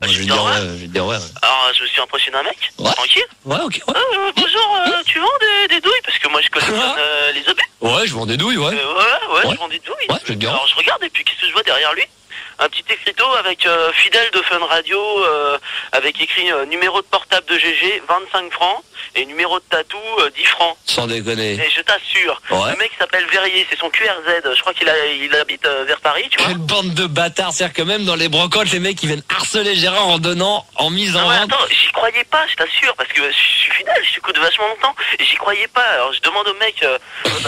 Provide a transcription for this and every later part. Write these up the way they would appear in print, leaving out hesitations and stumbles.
Je vais te dire ouais. Alors, je me suis impressionné un mec. Ouais. Tranquille. Ouais, ok. Ouais, Bonjour, tu vends des douilles? Parce que moi, je collectionne les objets. ouais, je vends des douilles, ouais. Ouais, Ouais. je vends des douilles. Ouais, je te dis. Alors, je regarde, et puis qu'est-ce que je vois derrière lui? Un petit écriteau avec fidèle de Fun Radio, avec écrit numéro de portable de GG, 25 francs, et numéro de tatou, 10 francs. Sans déconner. Et je t'assure, Ouais. le mec s'appelle Verrier, c'est son QRZ, je crois qu'il habite vers Paris, tu vois. Quelle bande de bâtards, c'est-à-dire que même dans les brocantes, les mecs, ils viennent harceler Gérard en donnant, en mise en Non mais vente. attends, j'y croyais pas, je t'assure, parce que je suis fidèle, je t'écoute vachement longtemps, et j'y croyais pas. Alors je demande au mec,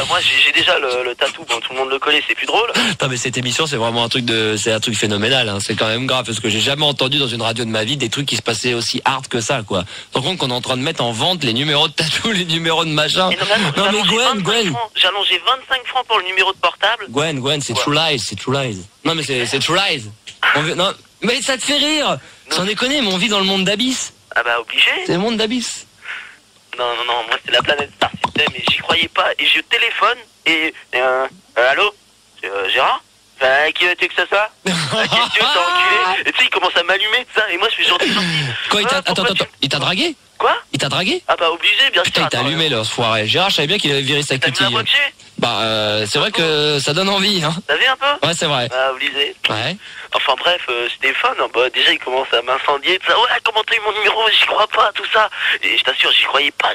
moi j'ai déjà le tatou, bon tout le monde le connaît, c'est plus drôle. Putain, mais cette émission, c'est vraiment un truc phénoménal, hein. C'est quand même grave, parce que j'ai jamais entendu dans une radio de ma vie des trucs qui se passaient aussi hard que ça, quoi. Tu te rends compte qu'on est en train de mettre en vente les numéros de tatou, les numéros de machin. Et non, mais attends, Non, mais Gwen. J'ai allongé 25 francs pour le numéro de portable. Gwen, c'est True Lies. Non, mais c'est True Lies. Non, mais ça te fait rire. Sans déconner, mais on vit dans le monde d'Abyss. Ah bah obligé. C'est le monde d'Abyss. Non, moi c'est la planète Star System et j'y croyais pas. Et je téléphone et allô, c'est Gérard? Qui veux-tu que ça soit? Qu'est-ce que tu veux, t'as enculé? Et tu sais, il commence à m'allumer, tout ça, et moi je fais gentil. Quoi, attends, il t'a dragué? Quoi? Il t'a dragué? Ah bah obligé, bien sûr. Putain, il t'a allumé là, ce foiré. Gérard, je savais bien qu'il avait viré sa T'as vu la cutie. voix que j'ai? Bah, c'est vrai que ça donne envie, hein. T'as vu un peu? Ouais, c'est vrai. Ah, obligé. Ouais. Enfin bref, c'était fun, hein. Bah, déjà il commence à m'incendier, tout ça. Ouais, comment t'as eu mon numéro? J'y crois pas, tout ça. Et je t'assure, j'y croyais pas.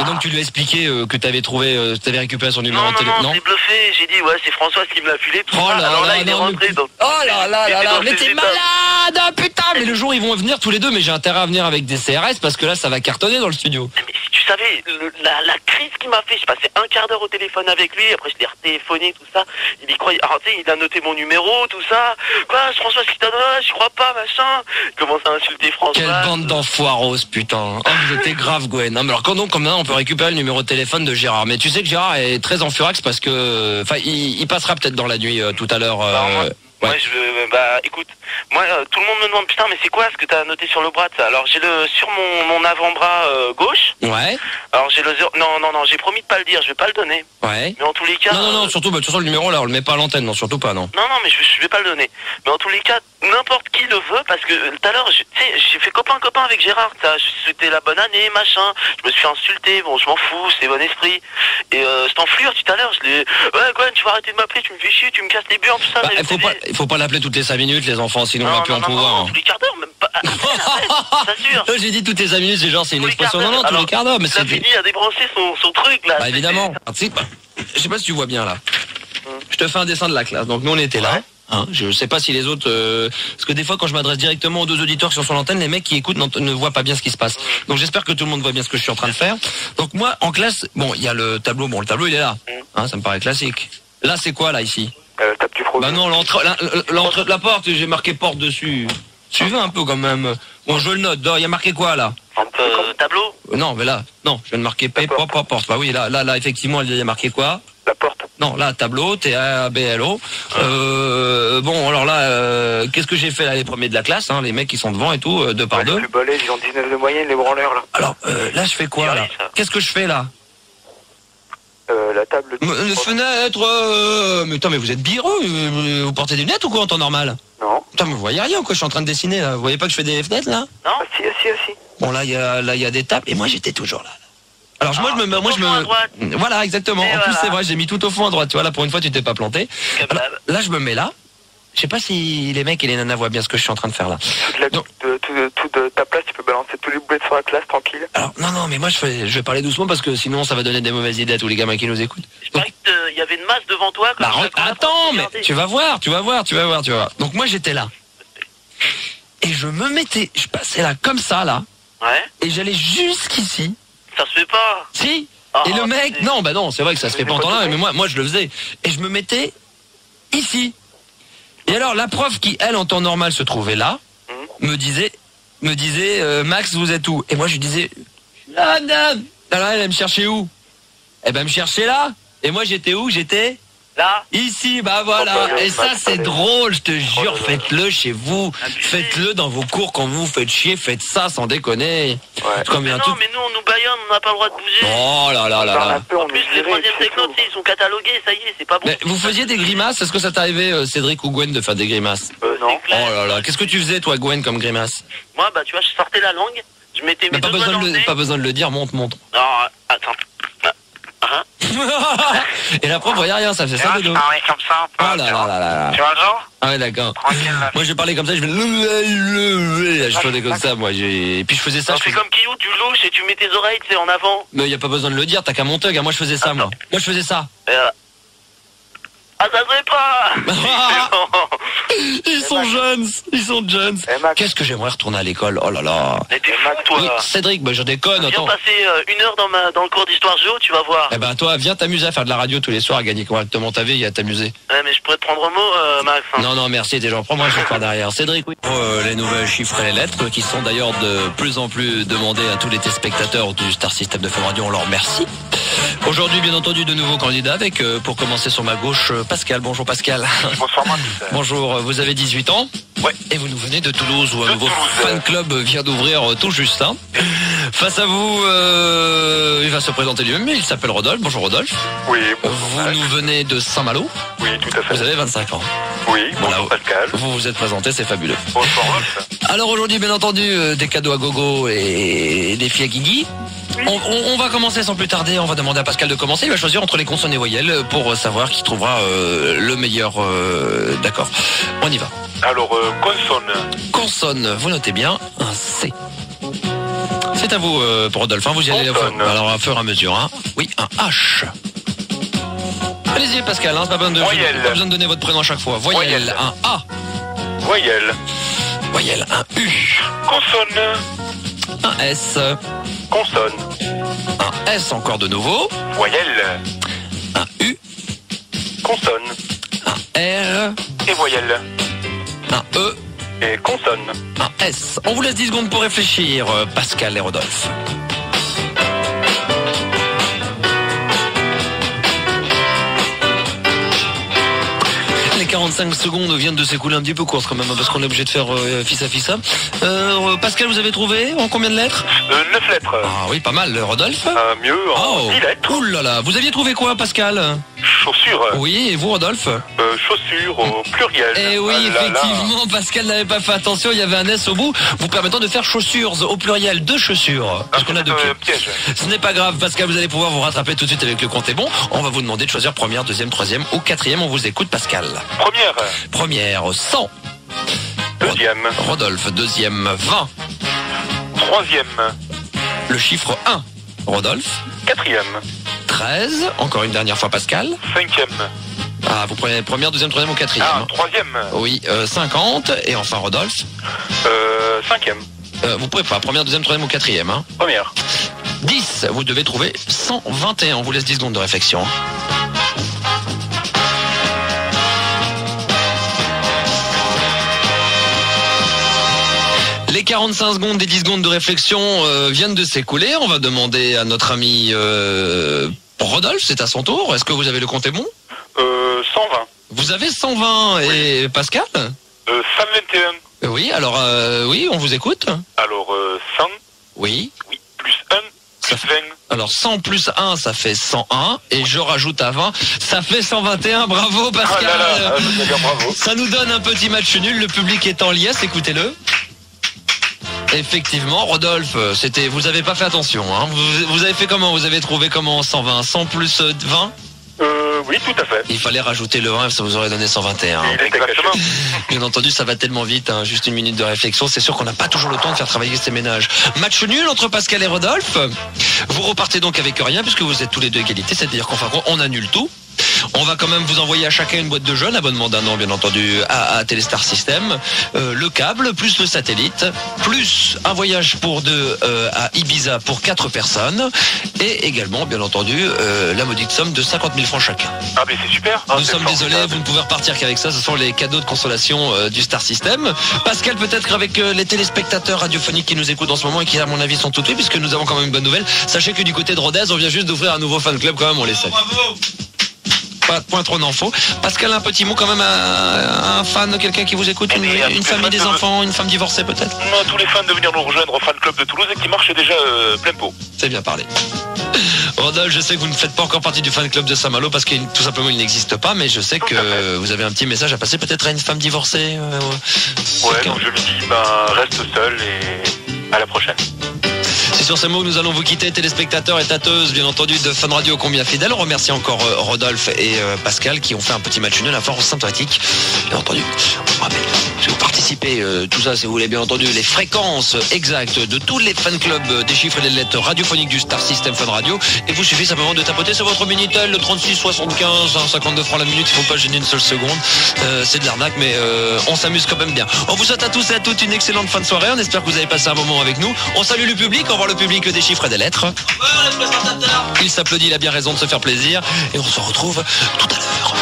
Et donc tu lui as expliqué que t'avais récupéré son numéro de téléphone? Non, c'est bluffé. J'ai dit, ouais, c'est Françoise qui me l'a filé, tout Oh ça. là Alors là, là, il est non, rentré dans... Oh là là là là, mais t'es états. malade, ah, putain. Mais le jour ils vont venir tous les deux, mais j'ai intérêt à venir avec des CRS parce que là ça va cartonner dans le studio. Mais si tu savais, la crise qu'il m'a fait, j'ai passé un quart d'heure au téléphone avec lui, après je l'ai retéléphoné, tout ça. Il y croyait, alors tu sais, il a noté mon numéro, tout ça. Quoi, c'est Françoise qui t'a donné, j'y crois pas, machin. Il commence à insulter Françoise. Quelle bande d'enfoiros, putain. Oh, vous étiez grave, Gwen. Non, mais alors, comme maintenant, on peut récupérer le numéro de téléphone de Gérard. Mais tu sais que Gérard est très en furax parce que, enfin, il passera peut-être dans la nuit tout à l'heure. Moi, je veux, écoute, moi, tout le monde me demande, putain, mais c'est quoi ce que t'as noté sur le bras, ça? Alors, j'ai sur mon avant-bras gauche. Ouais. Alors, j'ai le 0, non, j'ai promis de pas le dire, je vais pas le donner. Ouais. Mais en tous les cas. Non, surtout, de toute façon, le numéro, là, on le met pas à l'antenne, non, surtout pas, non. Non, mais je vais pas le donner. Mais en tous les cas, n'importe qui le veut, parce que tout à l'heure, tu sais, j'ai fait copain avec Gérard, c'était la bonne année, machin. Je me suis insulté, bon, je m'en fous, c'est bon esprit. Et, cette enflure, tout à l'heure, je l'ai, ouais, Gwen, tu vas arrêter de m'appeler, tu me fais chier, tu me casses les burnes, tout ça. Il faut pas l'appeler toutes les 5 minutes, les enfants, sinon on va plus en pouvoir. Non, tous les quarts d'heure, même pas. T'assures. J'ai dit toutes les 5 minutes, c'est genre, c'est une expression. Non, tous les quarts d'heure, mais c'est. Il a fini à débrancher son truc, là. Bah, évidemment. Je sais pas si tu vois bien, là. Je te fais un dessin de la classe. Donc, nous, on était là. Hein, je sais pas si les autres... parce que des fois, quand je m'adresse directement aux deux auditeurs qui sont sur l'antenne, les mecs qui écoutent ne voient pas bien ce qui se passe. Donc, j'espère que tout le monde voit bien ce que je suis en train de faire. Donc, moi, en classe, bon, il y a le tableau. Bon, le tableau, il est là. Hein, ça me paraît classique. Là, c'est quoi, là, ici? Tape du produit. Bah non, l'entrée de la porte, j'ai marqué porte dessus. Suivez un peu, quand même. Bon, je le note. Il y a marqué quoi, là? Tableau? Non, mais là, non, je viens de marquer porte. Bah oui, là, effectivement, il y a marqué quoi? La porte. Non, là, tableau, T-A-B-L-O. Bon, alors là, qu'est-ce que j'ai fait là, les premiers de la classe, hein, les mecs qui sont devant et tout, deux par deux. Les plus balèzes, ils ont 19 de moyenne, les branleurs, là. Alors, là, je fais quoi, là? Qu'est-ce que je fais, là? La table de... Fenêtre, mais attends, mais vous êtes bireux, vous portez des lunettes ou quoi en temps normal? Non. Putain, mais vous voyez rien, quoi, je suis en train de dessiner, là. Vous voyez pas que je fais des fenêtres, là? Non. Si. Bon, là, il y a des tables, et moi, j'étais toujours là. Alors, moi, je me... À droite. Voilà, exactement. Et en plus, voilà. c'est vrai, j'ai mis tout au fond à droite, tu vois, là, pour une fois, tu t'es pas planté. Alors, là, je me mets là. Je sais pas si les mecs et les nanas voient bien ce que je suis en train de faire là. Toute de ta place, tu peux balancer tous les boulettes sur la classe, tranquille. Alors, non, mais moi, je vais parler doucement parce que sinon, ça va donner des mauvaises idées à tous les gamins qui nous écoutent. Je parie qu'il y avait une masse devant toi. Bah, attends, mais tu vas voir. Donc, moi, j'étais là. Et je passais là, comme ça, là. Ouais. Et j'allais jusqu'ici. Ça se fait pas. Si. Et le mec, non, c'est vrai que ça se fait pas en temps là, mais moi, je le faisais. Et je me mettais ici. Et alors, la prof qui, elle, en temps normal, se trouvait là, me disait, Max, vous êtes où? Et moi, je lui disais, là, dame. Alors, elle me cherchait où? Eh ben, me cherchait là. Et moi, j'étais où? J'étais là. Ici, bah voilà. Et ça, c'est drôle, je te jure. Faites-le chez vous. Faites-le dans vos cours quand vous vous faites chier. Faites ça sans déconner. Mais non, mais nous, on nous baillonne, on n'a pas le droit de bouger. Oh là là là là. En plus, les troisième techno, ils sont catalogués, ça y est, c'est pas bon. Mais vous faisiez des grimaces? Est-ce que ça t'arrivait, Cédric ou Gwen, de faire des grimaces? non. c'est clair. Oh là là, qu'est-ce que tu faisais toi Gwen comme grimace? Moi, bah, tu vois, je sortais la langue, je mettais mes Mais deux doigts dans le nez. pas besoin de le dire, monte. Non, attends. Hein? Et la prof voyait rien, ça fait ça de Je dos. parlais comme ça un peu. Oh là là là là Tu là. vois le genre? Ah ouais d'accord. Tranquille là. Moi je parlais comme ça, je fais je faisais comme ça moi. Et puis je faisais ça. Alors, c'est comme Kiyou, tu louches et tu mets tes oreilles, tu sais, en avant. Mais y a pas besoin de le dire, t'as qu'à monter, gars. Moi je faisais ça moi. Moi je faisais ça. Ah, ça se fait pas. Ils sont jeunes. Eh, Max. Qu'est-ce que j'aimerais retourner à l'école. Oh là là. Mais t'es fou, toi. Oui, Cédric, bah je déconne, Viens attends. passer 1 heure dans le cours d'histoire géo, tu vas voir. Eh ben toi, viens t'amuser à faire de la radio tous les soirs, à gagner correctement ta vie et à t'amuser. Ouais, mais je pourrais te prendre au mot, Max. Hein. Non, merci, t'es gentil. Prends-moi un chauffeur derrière. Cédric, oui. Les nouvelles chiffres et les lettres qui sont d'ailleurs de plus en plus demandées à tous les téléspectateurs du Star System de Fun Radio. On leur remercie. Aujourd'hui, bien entendu, de nouveaux candidats avec, pour commencer sur ma gauche, Pascal. Bonjour Pascal. Bonsoir Max. Bonjour, vous avez 18 ans. Ouais. Et vous nous venez de Toulouse où un De nouveau Toulouse. fan club vient d'ouvrir tout juste là. Face à vous, il va se présenter lui-même, il s'appelle Rodolphe. Bonjour Rodolphe. Oui, Vous nous venez de Saint-Malo, oui, tout à fait. vous avez 25 ans. Oui, Voilà. bonjour Pascal. Vous vous êtes présenté, c'est fabuleux. Bonsoir Rolf. Alors aujourd'hui, bien entendu, des cadeaux à gogo et des filles à Guigui. On va commencer sans plus tarder, on va demander à Pascal de commencer, il va choisir entre les consonnes et voyelles pour savoir qui trouvera le meilleur. D'accord, on y va. Alors, consonne. Consonne, vous notez bien, un C. C'est à vous, pour Rodolphe, hein, vous y allez Consonne. alors à fur et à mesure. Hein. Oui, un H. Allez-y Pascal, hein, c'est pas besoin de, Voyelle. pas besoin de donner votre prénom à chaque fois. Voyelle, Voyelle. un A. Voyelle. Voyelle, un U. Consonne. Un S. Consonne. Un S encore de nouveau. Voyelle. Un U. Consonne. Un R. Et voyelle. Un E. Et consonne. Un S. On vous laisse 10 secondes pour réfléchir, Pascal et Rodolphe. Les 45 secondes viennent de s'écouler un petit peu courtes quand même, hein, parce qu'on est obligé de faire fils à fils. Pascal, vous avez trouvé en combien de lettres? 9 lettres. Ah oui, pas mal, Rodolphe. Mieux en Oh, 10 lettres. ouh là là, vous aviez trouvé quoi, Pascal? Chaussures. Oui, et vous, Rodolphe? Chaussures au pluriel. Eh oui, Ah là là. effectivement, Pascal n'avait pas fait attention, il y avait un S au bout, vous permettant de faire chaussures au pluriel, deux chaussures, parce qu'on a deux pieds. Piège. Ce n'est pas grave, Pascal, vous allez pouvoir vous rattraper tout de suite avec le compte est bon. On va vous demander de choisir première, deuxième, troisième ou quatrième. On vous écoute, Pascal. Première. Première, 100. Deuxième. Rodolphe, deuxième, 20. Troisième. Le chiffre 1. Rodolphe, Quatrième. 13. Encore une dernière fois, Pascal. Cinquième. Ah, vous prenez première, deuxième, troisième ou quatrième. Ah, troisième. Oui, 50. Et enfin, Rodolphe. Cinquième. Vous pouvez pas, première, deuxième, troisième ou quatrième. Hein. Première. 10. Vous devez trouver 121. On vous laisse 10 secondes de réflexion. Les 45 secondes et 10 secondes de réflexion viennent de s'écouler. On va demander à notre ami Rodolphe, c'est à son tour. Est-ce que vous avez le compte est bon? 120. Vous avez 120 et Pascal? 121. Oui, alors oui, on vous écoute. Alors, 100. Oui. Oui. Plus 1. Plus 20. Alors 100 plus 1, ça fait 101. Et je rajoute à 20, ça fait 121. Bravo Pascal. Ah là là, je veux dire bravo. Ça nous donne un petit match nul. Le public est en liesse, écoutez-le. Effectivement, Rodolphe, c'était. Vous avez pas fait attention, hein. Vous avez fait comment? Vous avez trouvé comment 120? 100 plus 20? Oui, tout à fait. Il fallait rajouter le 1, ça vous aurait donné 121. Hein. Exactement. Bien entendu, ça va tellement vite, hein. Juste une minute de réflexion. C'est sûr qu'on n'a pas toujours le temps de faire travailler ces ménages. Match nul entre Pascal et Rodolphe. Vous repartez donc avec rien puisque vous êtes tous les deux égalité, c'est-à-dire qu'en fin de compte, on annule tout. On va quand même vous envoyer à chacun une boîte de jeux, abonnement d'un an bien entendu à Téléstar System, le câble, plus le satellite, plus un voyage pour deux à Ibiza pour 4 personnes, et également bien entendu la modique somme de 50 000 francs chacun. Ah, mais c'est super. Nous sommes désolés, vous ne pouvez repartir qu'avec ça, ce sont les cadeaux de consolation du Star System. Pascal, peut-être avec les téléspectateurs radiophoniques qui nous écoutent en ce moment et qui à mon avis sont tout tués, puisque nous avons quand même une bonne nouvelle. Sachez que du côté de Rodez, on vient juste d'ouvrir un nouveau fan club, quand même on les salue. Pas de point trop n'en faut. Pascal, un petit mot quand même à un fan, quelqu'un qui vous écoute, une famille, des enfants, une femme divorcée peut-être. Tous les fans de venir nous rejoindre au fan club de Toulouse et qui marche déjà plein pot. C'est bien parlé. Rodolphe, je sais que vous ne faites pas encore partie du fan club de Saint-Malo parce qu'il tout simplement il n'existe pas, mais je sais que vous avez un petit message à passer peut-être à une femme divorcée. Ouais, donc je lui dis, reste seul et à la prochaine. C'est sur ces mots que nous allons vous quitter, téléspectateurs et tâteuses, bien entendu, de Fun Radio combien fidèles. On remercie encore Rodolphe et Pascal qui ont fait un petit match nul à force sympathique. Bien entendu, on vous rappelle, si vous participez, tout ça, si vous voulez, bien entendu, les fréquences exactes de tous les fan clubs des chiffres et des lettres radiophoniques du Star System Fun Radio. Et vous suffit simplement de tapoter sur votre Minitel, le 36 75, 52 francs la minute. Il ne faut pas gêner une seule seconde. C'est de l'arnaque, mais on s'amuse quand même bien. On vous souhaite à tous et à toutes une excellente fin de soirée. On espère que vous avez passé un moment avec nous. On salue le public. Au revoir le public des chiffres et des lettres. Il s'applaudit, il a bien raison de se faire plaisir. Et on se retrouve tout à l'heure.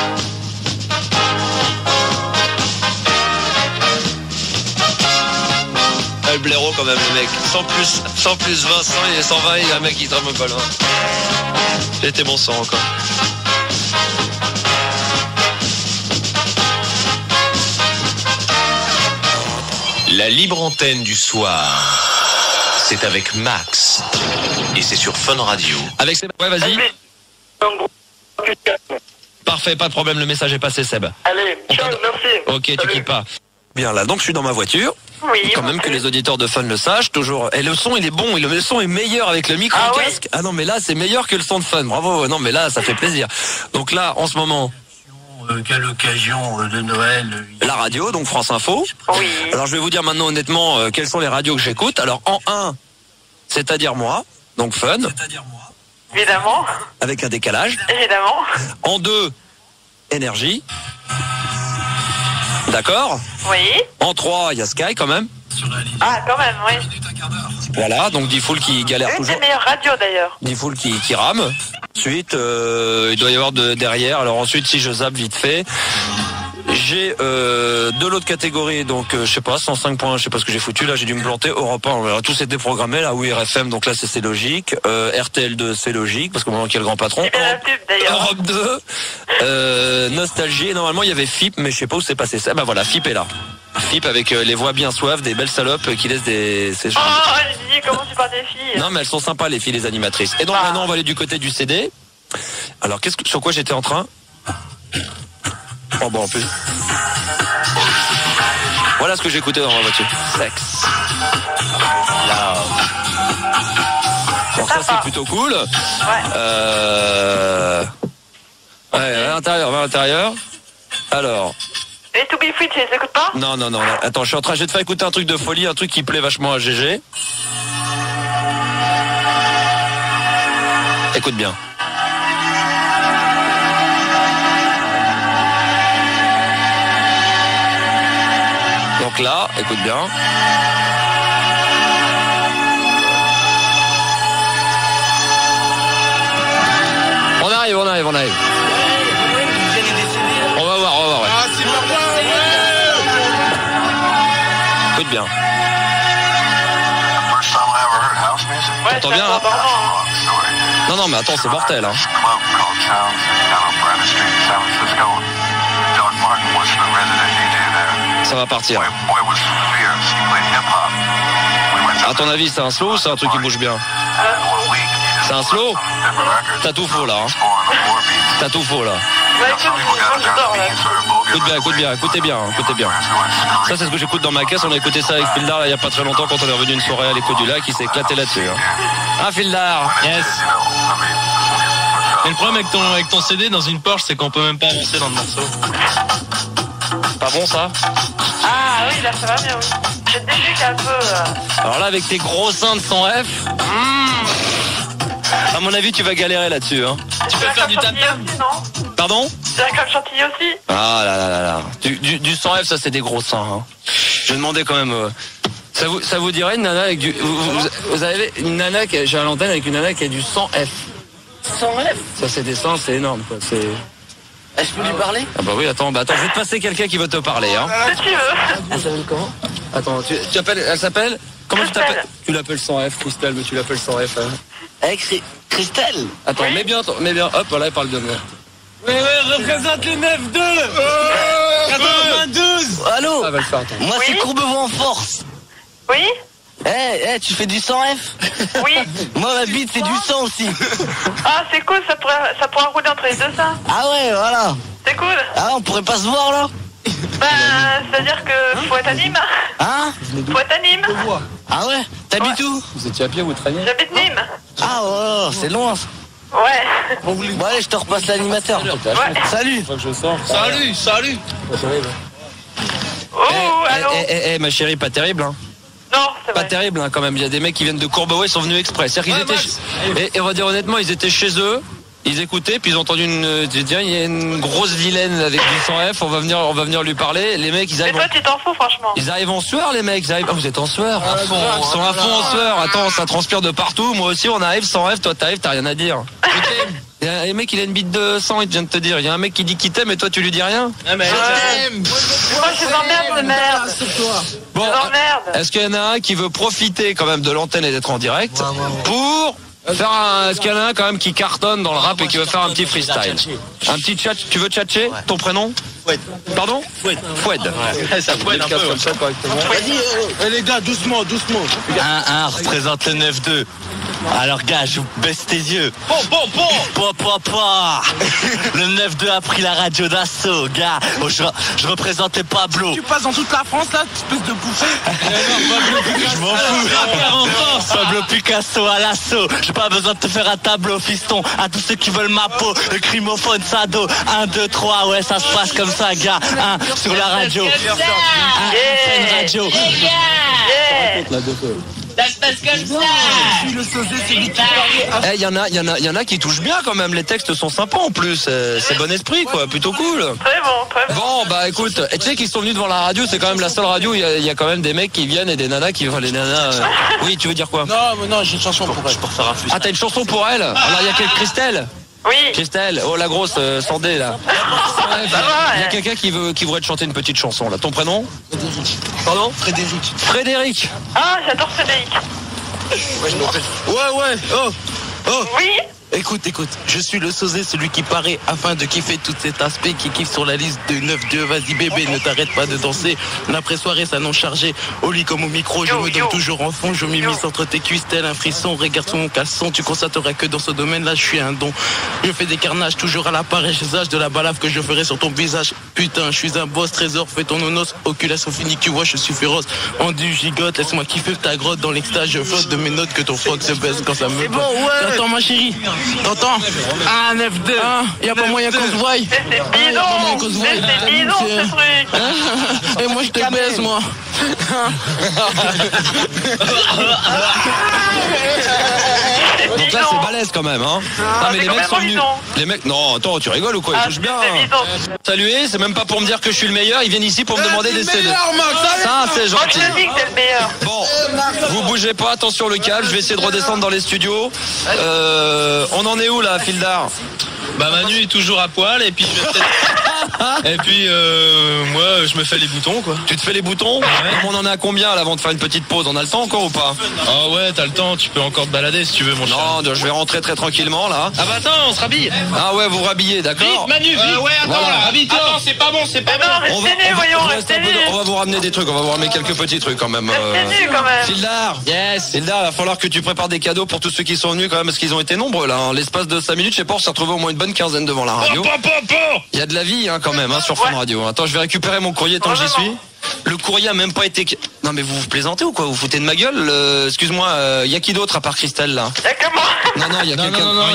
Le blaireau quand même le mec. 100 plus 20, 100, il est 120, il y a un mec qui tremble pas loin. J'ai été bon sang encore. La libre antenne du soir. C'est avec Max. Et c'est sur Fun Radio. Avec Seb. Ouais, vas-y. Parfait, pas de problème, le message est passé, Seb. Allez, ciao, merci. Ok, Salut. tu quittes pas. Bien là, donc je suis dans ma voiture. Oui. Quand même que les auditeurs de Fun le sachent, toujours. Et le son, il est bon, le son est meilleur avec le micro casque. Ah non, mais là, c'est meilleur que le son de Fun. Bravo. Non, mais là, ça fait plaisir. Donc là, en ce moment. Quelle occasion de Noël. La radio, donc France Info. Oui. Alors je vais vous dire maintenant honnêtement quelles sont les radios que j'écoute. Alors en 1, c'est-à-dire moi, donc Fun. C'est-à-dire moi. Évidemment. Avec un décalage. Évidemment. En 2, Énergie. D'accord. Oui. En 3, il y a Sky quand même. Ah, quand même, oui. Voilà, donc Diffoul qui galère Une toujours. des meilleures radios d'ailleurs. Diffoul qui rame. Ensuite, il doit y avoir derrière. Alors ensuite, si je zappe vite fait, j'ai de l'autre catégorie, donc je sais pas, 105 points, je sais pas ce que j'ai foutu là, j'ai dû me planter. Europe 1, alors, tout s'est déprogrammé là, oui, RFM, donc là c'est logique. RTL2, c'est logique parce qu'au moment qu'il y a le grand patron. C'est bien la pub d'ailleurs. Europe 2, Nostalgie. Et normalement il y avait FIP, mais je sais pas où c'est passé ça. Bah voilà, FIP est là. FIP avec les voix bien soives, des belles salopes qui laissent des. Oh, j'ai dit comment tu parles des filles. Non mais elles sont sympas les filles, les animatrices. Et donc maintenant on va aller du côté du CD. Alors sur quoi j'étais en train? Oh bon en plus. Voilà ce que j'écoutais dans ma voiture. Sex. Love. Donc ça c'est plutôt cool. Ouais. Ouais, à l'intérieur. Alors. Les To Be Free, tu les écoutes pas? Non. Attends, je vais te faire écouter un truc de folie, un truc qui plaît vachement à GG. Écoute bien. Donc là, écoute bien. On arrive. On va voir, ouais. Écoute bien. T'entends bien là? Non, mais attends, c'est mortel, hein. Ça va partir. À ton avis, c'est un slow ou c'est un truc qui bouge bien? C'est un slow? T'as tout faux là, hein. T'as tout faux là. Écoutez bien. Ça c'est ce que j'écoute dans ma caisse. On a écouté ça avec Fildar là, il y a pas très longtemps quand on est revenu une soirée à l'écho du lac, il s'est éclaté là-dessus. Hein. Fildar. Yes. Mais le problème avec ton CD dans une Porsche, c'est qu'on peut même pas avancer dans le morceau. Pas bon ça? Ah oui, là ça va bien, oui. Je te déjuque un peu. Alors là avec tes gros seins de 100 F, à mon avis tu vas galérer là-dessus. Hein. Tu peux faire du tap-tap? Pardon? C'est comme Chantilly aussi. Ah là. Du 100 F, ça c'est des gros seins. Hein. Je demandais quand même. Ça vous dirait une nana avec du. Vous avez une nana qui j'ai à l'antenne avec une nana qui a du 100 F. 100 F. Ça c'est des seins, c'est énorme quoi. C'est. Je peux lui parler? Ah bah oui, attends, je vais te passer quelqu'un qui veut te parler. Hein. Si tu veux. Elle s'appelle comment? Attends, tu appelles. Elle s'appelle? Comment tu t'appelles? Tu l'appelles 100 F, Christelle, mais tu l'appelles 100 F. Hein. Christelle. Attends, mets bien. Hop, voilà, elle parle de moi. Ouais, représente le 9-2 92. Allô? Ça va le faire, attends. Moi c'est Courbevoie en force. Oui? Tu fais du 100F? Oui. Moi, ma bite, c'est du 100 aussi. Ah, c'est cool, ça pourra rouler entre les deux, ça. Ah ouais, voilà. C'est cool. Ah, on pourrait pas se voir, là? C'est-à-dire que faut être anime. Hein? Faut être anime. Ah ouais? T'habites où? Vous étiez à pied, vous traîniez? J'habite Nîmes. Ah ouais, c'est loin, ça. Ouais. Bon, allez, je te repasse l'animateur. Ouais. Salut. Faut que je sors. Salut. Oh, allô. Ma chérie, pas terrible, hein. Non, c'est Pas vrai. terrible, hein, quand même. Il y a des mecs qui viennent de Courbevoie, ils sont venus exprès. C'est-à-dire qu'ils étaient et on va dire honnêtement, ils étaient chez eux. Ils écoutaient, puis ils ont entendu il y a une grosse vilaine avec du 100F, on va venir lui parler. Les mecs, ils Mais arrivent. toi, tu t'en fous, franchement. Ils arrivent en sueur, les mecs. Ah, vous êtes en sueur. Ils sont à fond en sueur. Attends, ça transpire de partout. Moi aussi, on arrive 100F. Toi, t'arrives, t'as rien à dire. Il y a un mec, il a une bite de 100, il vient de te dire. Il y a un mec qui dit qu'il t'aime et toi, tu lui dis rien. Moi, je vous emmerde, de merde. Bon, Je vous emmerde. est-ce qu'il y en a un qui veut profiter quand même de l'antenne et d'être en direct pour faire est-ce qu'il y en a un quand même qui cartonne dans le rap et qui veut faire un petit freestyle? Un petit chat, tu veux tchatcher? Ton prénom? Foued. Pardon? Foued. Ça fouette un peu. Comme ça correctement. Vas-y, les gars, doucement. 1-1 représente le 9-2. Alors gars, je baisse tes yeux. Le 9-2 a pris la radio d'assaut, gars. Oh, je représentais Pablo. Tu passes dans toute la France là, espèce de bouffé. Je m'en fous. Pablo Picasso à l'assaut. J'ai pas besoin de te faire un tableau, fiston. À tous ceux qui veulent ma peau, le crimophone Sado. 1, 2, 3, ouais, ça se passe comme ça, gars. Sur la radio. Une radio. Ça se passe comme ça. Je suis le sosie, c'est lui qui parlait. Il y en a qui touchent bien quand même. Les textes sont sympas en plus. C'est bon esprit, quoi. Plutôt cool. Très bon. Bon, bah écoute, et tu sais qu'ils sont venus devant la radio. C'est quand même la seule radio où il y a quand même des mecs qui viennent et des nanas qui vont les nanas. Oui, tu veux dire quoi? Non, j'ai une chanson pour elle. Ah, t'as une chanson pour elle? Alors il y a quelle Christelle? Oui. Christelle, oh la grosse Sandé là. Il y a quelqu'un qui voudrait te chanter une petite chanson là. Ton prénom? Pardon? Frédéric. Ah, j'adore Frédéric. Ouais. Oui. Écoute, je suis le sosé, celui qui paraît afin de kiffer tout cet aspect qui kiffe sur la liste de 9-2. Vas-y bébé, ne t'arrête pas de danser. L'après-soirée s'annonce chargé. Au lit comme au micro, je me donne toujours en fond. Je m'immisce entre tes cuisses, tel un frisson. Regarde sur mon caleçon, tu constateras que dans ce domaine-là, je suis un don. Je fais des carnages toujours à l'appareillage de la balafre que je ferai sur ton visage. Putain, je suis un boss, trésor, fais ton nonos. Oculations finies, tu vois, je suis féroce. En du gigote, laisse-moi kiffer ta grotte dans l'extase. Je flotte de mes notes que ton froc se baisse quand ça me. Bon, ouais. Attends, ma chérie. T'entends? 1, 9, 2. Y a pas moyen qu'on se voie. C'est bidon, ce truc. Et moi, je te baise, moi. Donc là c'est balèze quand même hein. Ah mais les mecs sont venus. Les mecs, non attends, tu rigoles ou quoi? Ils touchent bien. Saluer, c'est même pas pour me dire que je suis le meilleur. Ils viennent ici pour me demander des CD. Ça c'est gentil. Moi je te dis que t'es le meilleur. Bon, vous bougez pas, attention le câble. Je vais essayer de redescendre dans les studios. On en est où là, Fildar? Bah Manu est toujours à poil et puis je vais peut-être... Et puis moi je me fais les boutons quoi. Tu te fais les boutons? On en est à combien là avant de faire une petite pause? On a le temps encore ou pas? Ah ouais, t'as le temps, tu peux encore te balader si tu veux mon cher. Non, je vais rentrer très tranquillement là. Ah bah attends, on se rhabille. Ah ouais, vous rhabillez, d'accord? Vite Manu, vite. Ouais, attends, voilà. Habille-toi. Attends, c'est pas bon. On va vous ramener des trucs, on va vous ramener quelques petits trucs quand même. Restez nus quand même. Fildar, Yes. Fildar, il va falloir que tu prépares des cadeaux pour tous ceux qui sont venus quand même parce qu'ils ont été nombreux là. L'espace de 5 minutes, je sais pas, on s'est retrouvé au moins une bonne quinzaine devant la radio. Il y a de la vie hein, quand même hein, sur Fun Radio. Attends, je vais récupérer mon courrier tant que j'y suis. Le courrier a même pas été... Non mais vous plaisantez ou quoi? Vous foutez de ma gueule? Excuse-moi, y a qui d'autre à part Christelle là? Non, il y a quelqu'un. Non,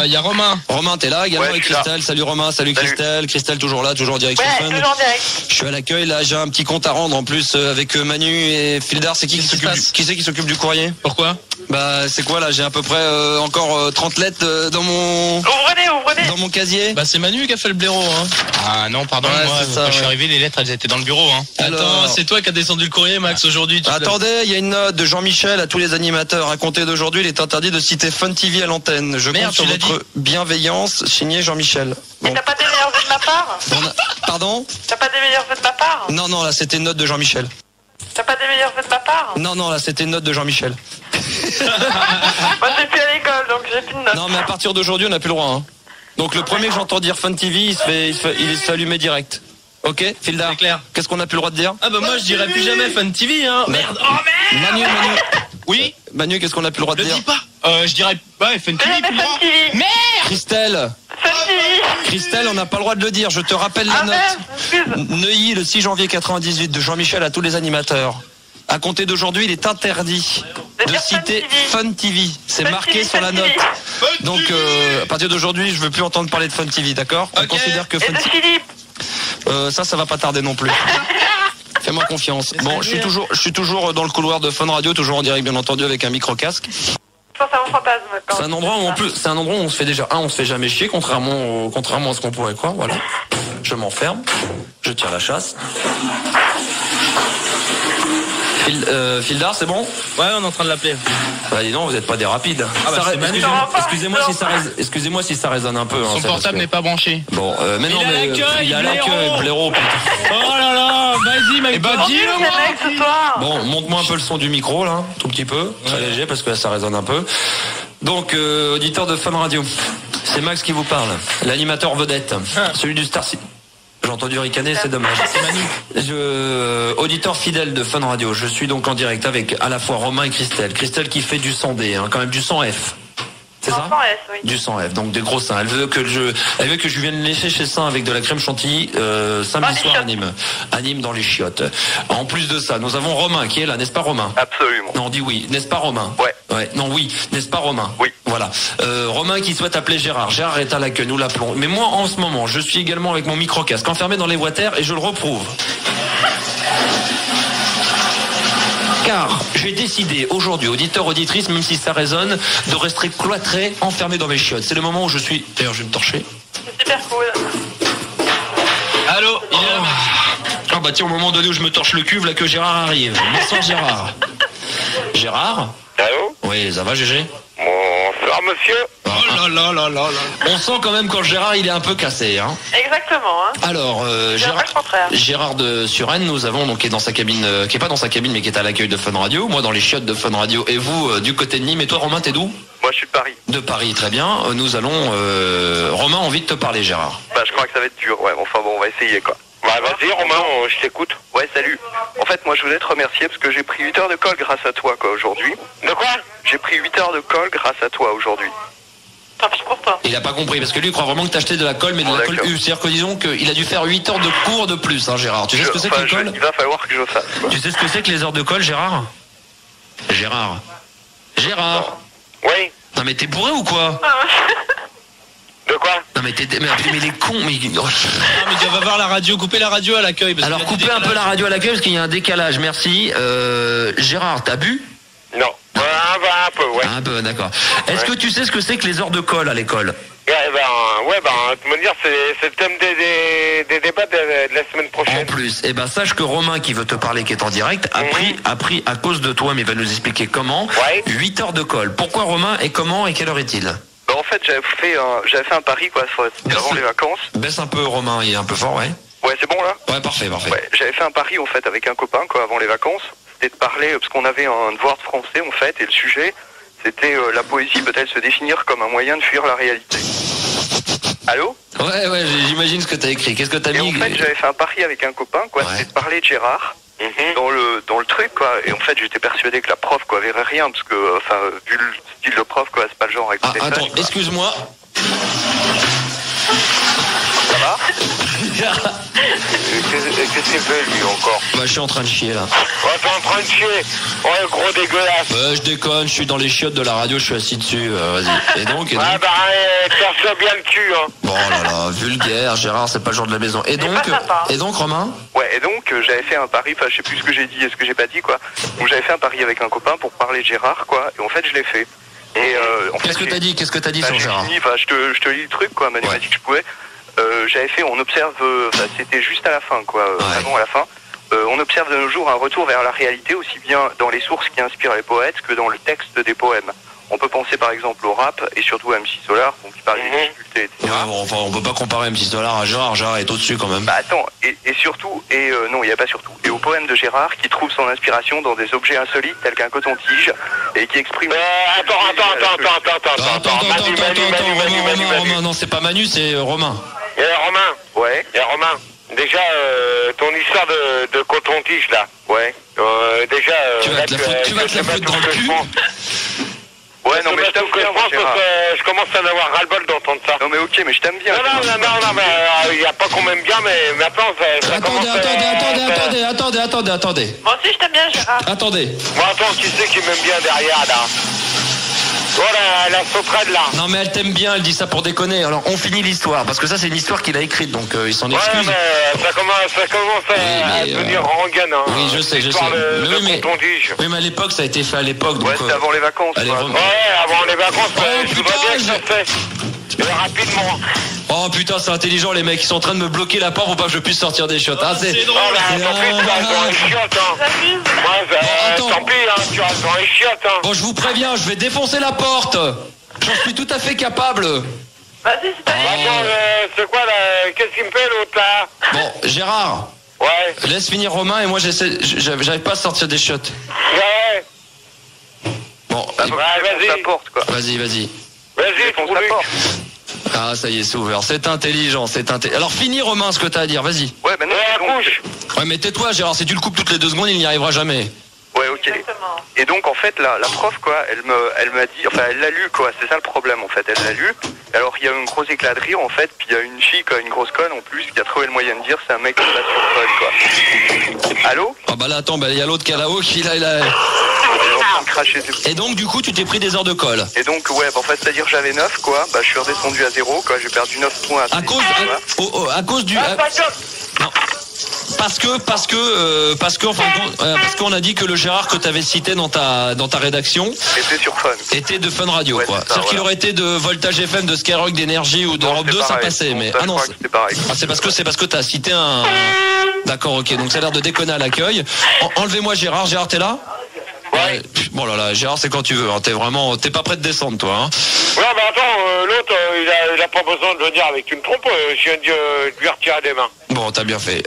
il y a Romain. Romain, t'es là également Ouais, avec je suis là. Christelle. Salut Romain, salut Christelle. Christelle toujours là, toujours en direct sur Ouais, Fun. toujours direct. Je suis à l'accueil là, j'ai un petit compte à rendre en plus avec Manu et Fildar. C'est qui s'occupe du courrier? Pourquoi? Bah c'est quoi là? J'ai à peu près encore 30 lettres dans mon Ouvrez. dans mon casier. Bah c'est Manu qui a fait le blaireau hein. Ah non, pardon, Ouais, moi c'est ça, quand je suis ouais. arrivé les lettres elles étaient dans le bureau hein. Alors... Attends, c'est toi qui as descendu le courrier Max aujourd'hui. Attendez, il y a une note de Jean-Michel à tous les animateurs. À compter d'aujourd'hui, il est interdit de citer Fun TV à l'antenne. Je Merde, compte sur tu l'as votre bienveillance. Signé Jean-Michel. Et Bon. t'as pas des meilleurs vœux de ma part? Pardon? T'as pas des meilleurs vœux de ma part? Non, là c'était une note de Jean-Michel. T'as pas des meilleurs vœux de ma part? Non, là c'était une note de Jean-Michel. Moi je suis plus à l'école donc j'ai plus de notes. Non, mais à partir d'aujourd'hui, on n'a plus le droit. Hein. Donc le premier que j'entends dire Fun TV, il se fait allumer direct. Ok, Fildar. C'est clair. Qu'est-ce qu'on a plus le droit de dire? Ah bah moi je dirais plus jamais Fun TV, hein. Merde. Oh merde. Manu. Oui. Manu, qu'est-ce qu'on a plus le droit de Le dire? dis pas. Je dirais Fun TV. Plus le droit. Merde. Christelle. Christelle, on n'a pas le droit de le dire. Je te rappelle la note. Neuilly, le 6 janvier 98, de Jean-Michel à tous les animateurs. À compter d'aujourd'hui, il est interdit de citer Fun TV. C'est marqué sur la note. Donc, à partir d'aujourd'hui, je veux plus entendre parler de Fun TV, d'accord? On considère que Fun TV. Ça va pas tarder non plus. Fais-moi confiance. Bon, je suis toujours dans le couloir de Fun Radio, toujours en direct, bien entendu, avec un micro-casque. C'est un endroit où on se fait déjà, on se fait jamais chier, contrairement à ce qu'on pourrait croire, voilà. Je m'enferme, je tire la chasse. Fildar, c'est bon? Ouais, on est en train de l'appeler. Bah dis non, vous n'êtes pas des rapides. Excusez-moi si ça résonne un peu. Son portable n'est pas branché. Bon, mais non, mais il a l'accueil, blaireau. Oh là là, vas-y, Mike. Bon, monte-moi un peu le son du micro là, tout petit peu, très léger parce que là, ça résonne un peu. Donc, auditeur de Fun Radio, c'est Max qui vous parle, l'animateur vedette, celui du Star City. J'ai entendu ricaner, c'est dommage. C'est Manu. Auditeur fidèle de Fun Radio, je suis donc en direct avec à la fois Romain et Christelle. Christelle qui fait du sang D, quand même du sang F. C'est ça? Oui. Du sang F, donc des gros seins. Elle veut que je vienne lécher chez seins avec de la crème chantilly samedi soir à Nîmes dans les chiottes. En plus de ça, nous avons Romain qui est là, n'est-ce pas Romain? Absolument. Non, on dit oui, n'est-ce pas Romain? Ouais. Non, oui, n'est-ce pas Romain? Oui. Voilà. Romain qui souhaite appeler Gérard. Gérard est à l'accueil, nous l'appelons. Mais moi, en ce moment, je suis également avec mon micro-casque enfermé dans les water et je le reprouve. Car j'ai décidé aujourd'hui, auditeur, auditrice, même si ça résonne, de rester cloîtré, enfermé dans mes chiottes. C'est le moment où je suis... D'ailleurs, je vais me torcher. C'est super cool. Allô, il est là. Ah bah tiens, au moment donné où je me torche le cul, là que Gérard arrive. Bonsoir Gérard. Gérard? Allô? Oui, ça va Gégé? Bonsoir monsieur. Oh là là. On sent quand même quand Gérard il est un peu cassé, hein. Exactement, hein. Alors, Gérard de Suresnes, nous avons donc qui est dans sa cabine, qui est pas dans sa cabine mais qui est à l'accueil de Fun Radio. Moi dans les chiottes de Fun Radio et vous du côté de Nîmes. Et toi Romain, t'es d'où? Moi, je suis de Paris. De Paris, très bien. Nous allons, Romain, envie de te parler, Gérard. Bah, je crois que ça va être dur, ouais. Enfin bon, on va essayer, quoi. Bah vas-y Romain, je t'écoute. Ouais, salut. En fait, moi, je voulais te remercier parce que j'ai pris 8 heures de colle grâce à toi, quoi, aujourd'hui. De quoi? J'ai pris 8 heures de colle grâce à toi, aujourd'hui. Tant pis pour toi. Il a pas compris, parce que lui, il croit vraiment que t'as acheté de la colle, mais de la colle U. C'est-à-dire que disons qu'il a dû faire 8 heures de cours de plus, hein, Gérard. Tu sais ce que c'est que les colle? Il va falloir que je fasse, quoi. Tu sais ce que c'est que les heures de colle, Gérard? Gérard. Oui. Non mais t'es bourré ou quoi? De quoi? Non mais mais les cons, mais... Non mais tu vas voir la radio, couper la radio à l'accueil. Alors coupez un peu la radio à l'accueil parce qu'il y a un décalage, merci. Gérard, t'as bu? Non. Un peu, ouais. Un peu, d'accord. Est-ce que tu sais ce que c'est que les heures de colle à l'école? Tu me dire, c'est le thème des débats de la semaine prochaine. En plus, sache que Romain qui veut te parler, qui est en direct, a pris à cause de toi, mais il va nous expliquer comment, 8 heures de colle. Pourquoi Romain et comment et quelle heure est-il? Bah, en fait, j'avais fait un pari, quoi, avant les vacances. Baisse un peu Romain, il est un peu fort, ouais. Ouais, c'est bon là? Ouais, parfait. Ouais, j'avais fait un pari, en fait, avec un copain, quoi, avant les vacances. C'était de parler, parce qu'on avait un devoir de français, en fait, et le sujet, c'était la poésie peut-elle se définir comme un moyen de fuir la réalité. Allô? Ouais, j'imagine ce que t'as écrit. Qu'est-ce que t'as mis? Et en fait, j'avais fait un pari avec un copain, quoi, c'était de parler de Gérard, dans le truc, quoi. Et en fait, j'étais persuadé que la prof, quoi, verrait rien, parce que, enfin, vu le style de prof, quoi, c'est pas le genre à écouter ça. Attends, excuse-moi. Ça va? Qu'est-ce qu'il fait lui encore? Bah je suis en train de chier là. Ouais, t'es en train de chier. Ouais, gros dégueulasse. Je déconne, je suis dans les chiottes de la radio, je suis assis dessus, vas-y. Et donc t'en reçois bien le cul, hein. Bon là, vulgaire, Gérard, c'est pas le genre de la maison. Et donc Romain? Ouais, et donc j'avais fait un pari, enfin je sais plus ce que j'ai dit et ce que j'ai pas dit, quoi. Donc j'avais fait un pari avec un copain pour parler de Gérard, quoi, et en fait je l'ai fait. Et Qu'est-ce que t'as dit sur Gérard? Je te lis le truc, quoi, Manu m'a dit que je pouvais. J'avais fait, on observe, c'était juste à la fin, quoi, avant à la fin. On observe de nos jours un retour vers la réalité, aussi bien dans les sources qui inspirent les poètes que dans le texte des poèmes. On peut penser par exemple au rap et surtout à MC Solar, qui parle des difficultés, etc. Ouais, bon, enfin, on peut pas comparer MC Solar à Gérard. Gérard est au-dessus quand même. Bah attends, et surtout, non, il n'y a pas surtout. Et au poème de Gérard qui trouve son inspiration dans des objets insolites tels qu'un coton-tige et qui exprime... Attends, Romain, non, c'est pas Manu, c'est Romain. Romain. Ouais. Romain, déjà, ton histoire de coton-tige, là. Ouais. Déjà, tu vas te la foutre dans le cul. Ouais, non, mais je t'aime bien, je commence à en avoir ras-le-bol d'entendre ça. Non, mais ok, mais je t'aime bien. Non, mais il n'y a pas qu'on m'aime bien, mais maintenant, ça commence Attendez. Moi aussi, je t'aime bien, Gérard. Attendez. Bon, attends, qui c'est qui m'aime bien derrière, là? Voilà, la sauterelle, là. Non, mais elle t'aime bien, elle dit ça pour déconner. Alors, on finit l'histoire, parce que ça, c'est une histoire qu'il a écrite, donc il s'en excuse. Ouais, mais ça commence à devenir rengaine, hein. Oui, je sais. Oui, mais à l'époque, ça a été fait à l'époque. Ouais, c'était avant les vacances. Ouais, avant les vacances, je vois bien que ça fait. Rapidement. Oh putain, c'est intelligent, les mecs, ils sont en train de me bloquer la porte pour pas que je puisse sortir des chiottes. Ah, c'est drôle. Dans les chiottes, hein. Tant pis, hein, tu restes dans les chiottes, hein. Bon, je vous préviens, je vais défoncer la porte. J'en suis tout à fait capable. Vas-y, c'est pas c'est quoi, là? Qu'est-ce qu'il me fait, l'autre, là? Bon, Gérard. Ouais. Laisse finir Romain et moi, j'arrive pas à sortir des chiottes. Ouais. Bon, vas-y. La porte, quoi. Vas-y. Vas-y, fonce la porte. Ah, ça y est, c'est ouvert. C'est intelligent, Alors, finis, Romain, ce que t'as à dire, vas-y. Ouais, ben non, Ouais, mais tais-toi, Gérard, si tu le coupes toutes les 2 secondes, il n'y arrivera jamais. Ouais, ok. Exactement. Et donc, en fait, la prof, quoi, elle m'a dit, enfin, elle l'a lu, quoi, c'est ça le problème, en fait, elle l'a lu. Alors, il y a un gros éclat de rire, en fait, puis il y a une fille, quoi, une grosse conne, en plus, qui a trouvé le moyen de dire, c'est un mec qui l'a sur fun, quoi. Allô? Ah, bah là, attends, il y a l'autre qui est là-haut, qui là, Et donc, du coup, tu t'es pris des heures de colle. Et donc, ouais, en fait, c'est-à-dire, j'avais 9, quoi, bah, je suis redescendu à 0, quoi, j'ai perdu 9 points. À cause du... Non. Parce qu'on a dit que le Gérard que tu avais cité dans ta rédaction était sur Fun. Était de Fun Radio, ouais, quoi. C'est-à-dire qu'il aurait été de Voltage FM, de Skyrock, d'Énergie ou d'Europe 2, ça passait. Mais ah non, c'est pareil. Ah, c'est parce que t'as cité un. D'accord, ok. Donc ça a l'air de déconner à l'accueil. Enlevez-moi Gérard. Gérard, t'es là? Ouais. Bon là, Gérard, c'est quand tu veux. Hein. T'es pas prêt de descendre, toi. Hein. Ouais, mais attends, l'autre, il a pas besoin de venir avec une trompe. Je viens de lui retirer des mains. Bon, t'as bien fait.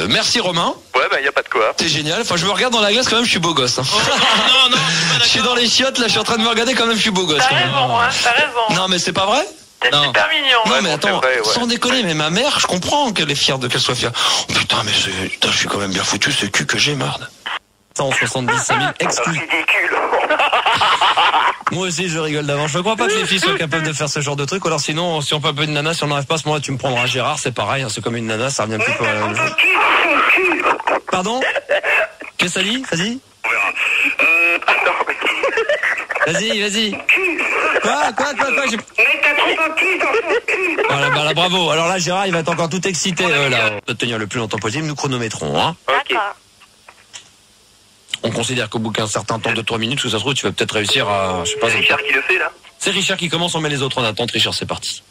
Merci Romain. Ouais, bah y a pas de quoi. T'es génial. Enfin, je me regarde dans la glace quand même, je suis beau gosse. Hein. Oh, non, je suis dans les chiottes là, je suis en train de me regarder quand même, je suis beau gosse. T'as raison. Non, mais c'est pas vrai. C'est super mignon. Non, ouais, mais attends, vrai, ouais. sans déconner, mais ma mère, je comprends qu'elle est fière qu'elle soit fière. Oh putain, mais je suis quand même bien foutu, ce cul que j'ai, merde. 175 000 exclus. Moi aussi, je rigole d'avant. Je ne crois pas que les filles soient capables de faire ce genre de truc. Ou alors sinon, si on peut appeler une nana, si on n'arrive pas à ce moment-là, tu me prendras Gérard, c'est pareil. Hein, c'est comme une nana, ça revient un petit peu à la même chose. Pardon? Qu'est-ce que ça dit? Vas-y. Vas-y. Quoi Voilà, bah là, bravo. Alors là, Gérard, il va être encore tout excité. Là, on va tenir le plus longtemps possible. Nous chronométrons. Hein. Ok. On considère qu'au bout d'un certain temps de 3 minutes, que ça se trouve, tu vas peut-être réussir à... Je sais pas. C'est Richard qui le fait, là? C'est Richard qui commence, on met les autres en attente. Richard, c'est parti.